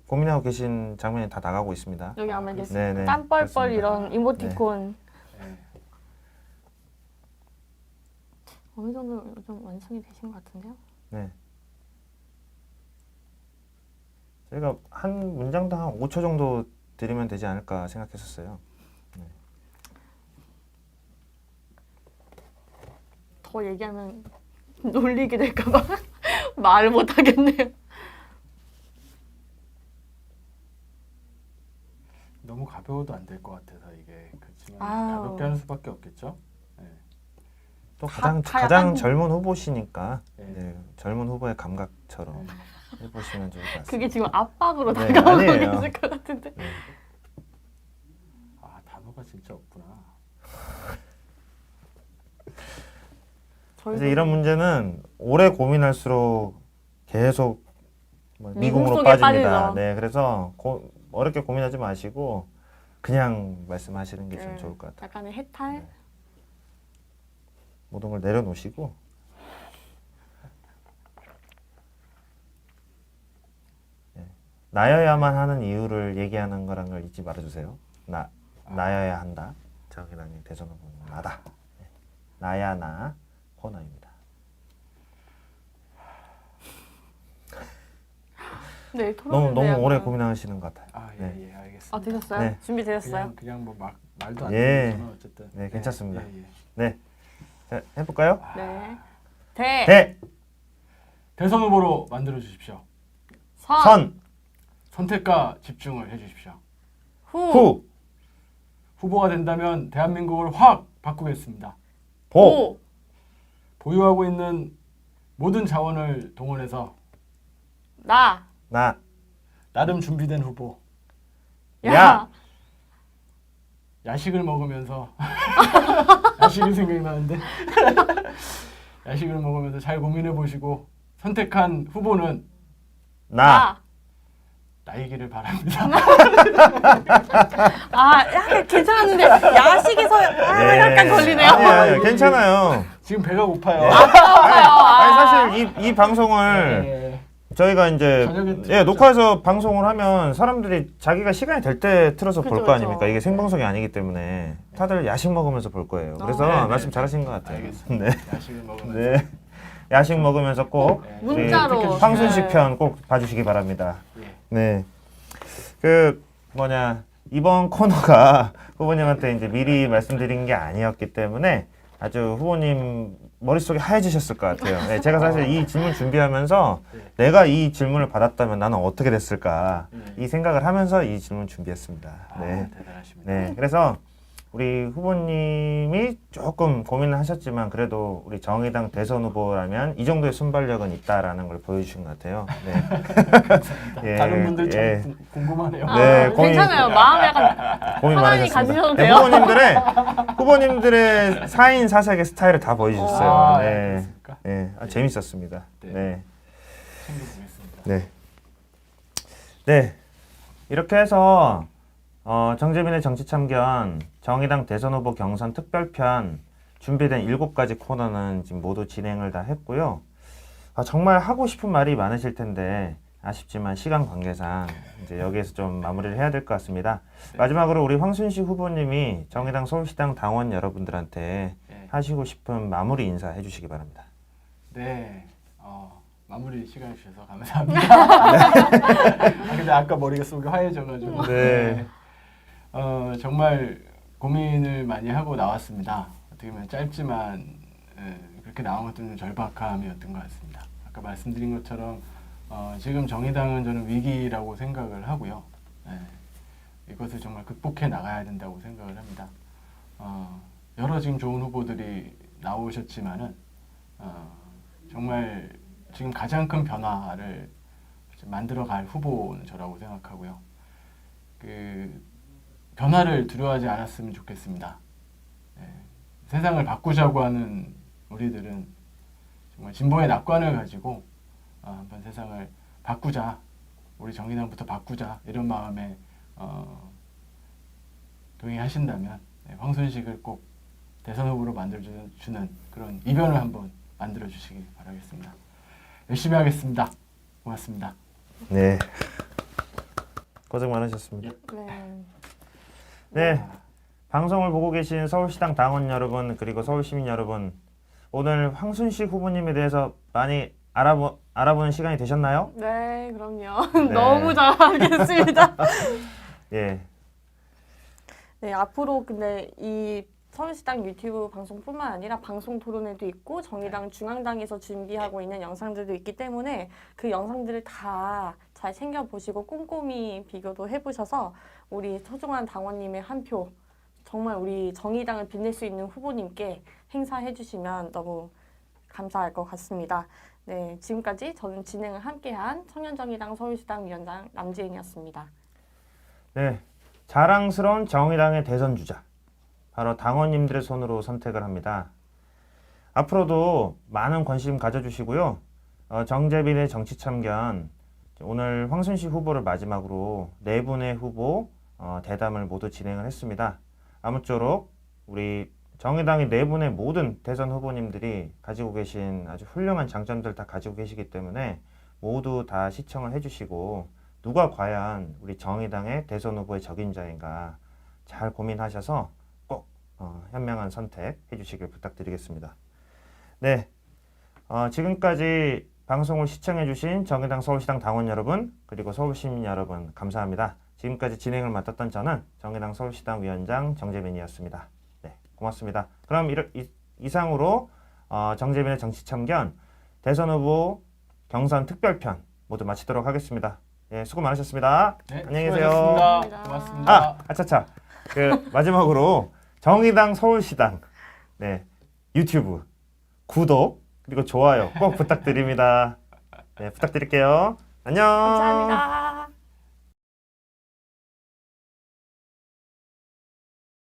고민하고 계신 장면이 다 나가고 있습니다. 여기 아마 이제 네네. 땀 뻘뻘 그렇습니다. 이런 이모티콘 예. 어느 정도 좀 완성이 되신 것 같은데요? 네. 저희가 한 문장당 한 5초 정도 드리면 되지 않을까 생각했었어요. 더 얘기하면 놀리게 될까봐 말을 못 하겠네요. 너무 가벼워도 안 될 것 같아서 이게 그렇지만 아유. 가볍게 하는 수밖에 없겠죠. 예. 또 가장 다 가장 약간- 젊은 후보시니까 네. 네, 젊은 후보의 감각처럼 해보시면 좋을 것 같습니다. 그게 지금 압박으로 네, 다가오고 아니에요. 계실 것 같은데. 네. 아 단어가 진짜 없구나. 그래서 이런 문제는 오래 고민할수록 계속 뭐 미궁 미궁으로 속에 빠집니다. 빠지죠. 네, 그래서 어렵게 고민하지 마시고 그냥 말씀하시는 게 좀 네. 좋을 것 같아요. 약간의 해탈? 네. 모든 걸 내려놓으시고 네. 나여야만 하는 이유를 얘기하는 거란 걸 잊지 말아주세요. 나여야 한다. 정의당의 대선 후보는 나다. 네. 나야 나 코너입니다. 네, 토론인데 너무 약간- 오래 고민하시는 것 같아요. 아 네. 예예 알겠습니다. 아, 되셨어요? 네. 준비되셨어요? 그냥 뭐 막 말도 안 예. 되는 거잖아 어쨌든. 네, 괜찮습니다. 예, 예. 네, 자, 해볼까요? 네. 대, 대선 후보로 만들어 주십시오. 선, 선택과 집중을 해주십시오. 후, 후보가 된다면 대한민국을 확 바꾸겠습니다. 보, 보유하고 있는 모든 자원을 동원해서 나. 나, 나름 준비된 후보. 야. 야식을 먹으면서 야식이 생각나는데 야식을 먹으면서 잘 고민해 보시고 선택한 후보는 나. 나이기를 바랍니다. 아, 약간 괜찮았는데 야식에서 약간 걸리네요. 아니에요, 괜찮아요. 지금 배가 고파요. 아니, 사실 이 방송을 네. 저희가 이제 저녁에 예, 녹화해서 방송을 하면 사람들이 자기가 시간이 될 때 틀어서 볼 그죠, 거 그죠. 아닙니까? 이게 생방송이 아니기 때문에 다들 야식 먹으면서 볼 거예요. 그래서 네, 네, 말씀 네. 잘하신 것 같아요. 알겠습니다. 네. 야식을 먹으면서 네. 야식 먹으면서 꼭 네. 우리 문자로. 황순식 네. 편 꼭 봐주시기 바랍니다. 예. 네. 그 이번 코너가 후보님한테 이제 미리 말씀드린 게 아니었기 때문에 아주 후보님 머릿속이 하얘지셨을 것 같아요. 네, 제가 사실 이 질문 준비하면서 네. 내가 이 질문을 받았다면 나는 어떻게 됐을까 네. 이 생각을 하면서 이 질문 준비했습니다. 아, 네. 대단하십니다. 네. 그래서 우리 후보님이 조금 고민을 하셨지만 그래도 우리 정의당 대선 후보라면 이 정도의 순발력은 있다라는 걸 보여주신 것 같아요. 네. 예, 다른 분들 참 예. 궁금하네요. 네, 고민- 괜찮아요. 마음 약간 고민 편안히 많으셨습니다. 가지셔도 네, 돼요. 후보님들의 사인 사색의 스타일을 다 보여주셨어요. 아, 네, 그렇습니까? 네, 재밌었습니다. 네. 네, 챙겨보겠습니다. 네, 네. 이렇게 해서 정재민의 정치참견 정의당 대선 후보 경선 특별편 준비된 7가지 코너는 지금 모두 진행을 다 했고요. 정말 하고 싶은 말이 많으실 텐데 아쉽지만 시간 관계상 이제 여기에서 좀 마무리를 해야 될 것 같습니다. 네. 마지막으로 우리 황순식 후보님이 정의당 서울시당 당원 여러분들한테 네. 하시고 싶은 마무리 인사 해주시기 바랍니다. 네. 마무리 시간 주셔서 감사합니다. 아, 근데 아까 머리가 속이 하얘져가지고. 네. 정말 고민을 많이 하고 나왔습니다. 어떻게 보면 짧지만 그렇게 나온 것들은 절박함이었던 것 같습니다. 아까 말씀드린 것처럼 지금 정의당은 저는 위기라고 생각을 하고요. 이것을 정말 극복해 나가야 된다고 생각을 합니다. 여러 지금 좋은 후보들이 나오셨지만은 정말 지금 가장 큰 변화를 만들어갈 후보는 저라고 생각하고요. 그 변화를 두려워하지 않았으면 좋겠습니다. 세상을 바꾸자고 하는 우리들은 정말 진보의 낙관을 가지고 한번 세상을 바꾸자, 우리 정의당부터 바꾸자 이런 마음에 동의하신다면 황순식을 꼭 대선 후보로 만들어주는 그런 이변을 한번 만들어주시기 바라겠습니다. 열심히 하겠습니다. 고맙습니다. 네. 고생 많으셨습니다. 네. 네. 방송을 보고 계신 서울시당 당원 여러분 그리고 서울시민 여러분 오늘 황순식 후보님에 대해서 많이 알아보는 시간이 되셨나요? 네, 그럼요. 네. 너무 잘 알겠습니다. 예. 네, 앞으로 근데 이 서울시당 유튜브 방송뿐만 아니라 방송 토론회도 있고 정의당 중앙당에서 준비하고 있는 영상들도 있기 때문에 그 영상들을 다 잘 챙겨보시고 꼼꼼히 비교도 해보셔서 우리 소중한 당원님의 한 표 정말 우리 정의당을 빛낼 수 있는 후보님께 행사해 주시면 너무 감사할 것 같습니다. 네, 지금까지 저는 진행을 함께한 청년정의당 서울시당 위원장 남지은이었습니다. 네. 자랑스러운 정의당의 대선 주자. 바로 당원님들의 손으로 선택을 합니다. 앞으로도 많은 관심 가져주시고요. 정재빈의 정치참견 오늘 황순식 후보를 마지막으로 네 분의 후보 대담을 모두 진행을 했습니다. 아무쪼록 우리 정의당의 네 분의 모든 대선 후보님들이 가지고 계신 아주 훌륭한 장점들 다 가지고 계시기 때문에 모두 다 시청을 해주시고 누가 과연 우리 정의당의 대선 후보의 적임자인가 잘 고민하셔서 꼭 현명한 선택 해주시길 부탁드리겠습니다. 네, 지금까지 방송을 시청해주신 정의당 서울시당 당원 여러분 그리고 서울시민 여러분 감사합니다. 지금까지 진행을 맡았던 저는 정의당 서울시당 위원장 정재빈이었습니다. 네, 고맙습니다. 그럼 이상으로 정재빈의 정치참견 대선 후보 경선 특별편 모두 마치도록 하겠습니다. 예, 수고 많으셨습니다. 네, 안녕히 계세요. 수고하셨습니다. 고맙습니다. 아차차. 마지막으로 정의당 서울시당 네, 유튜브 구독 그리고 좋아요 꼭 부탁드립니다. 네, 부탁드릴게요. 안녕. 감사합니다.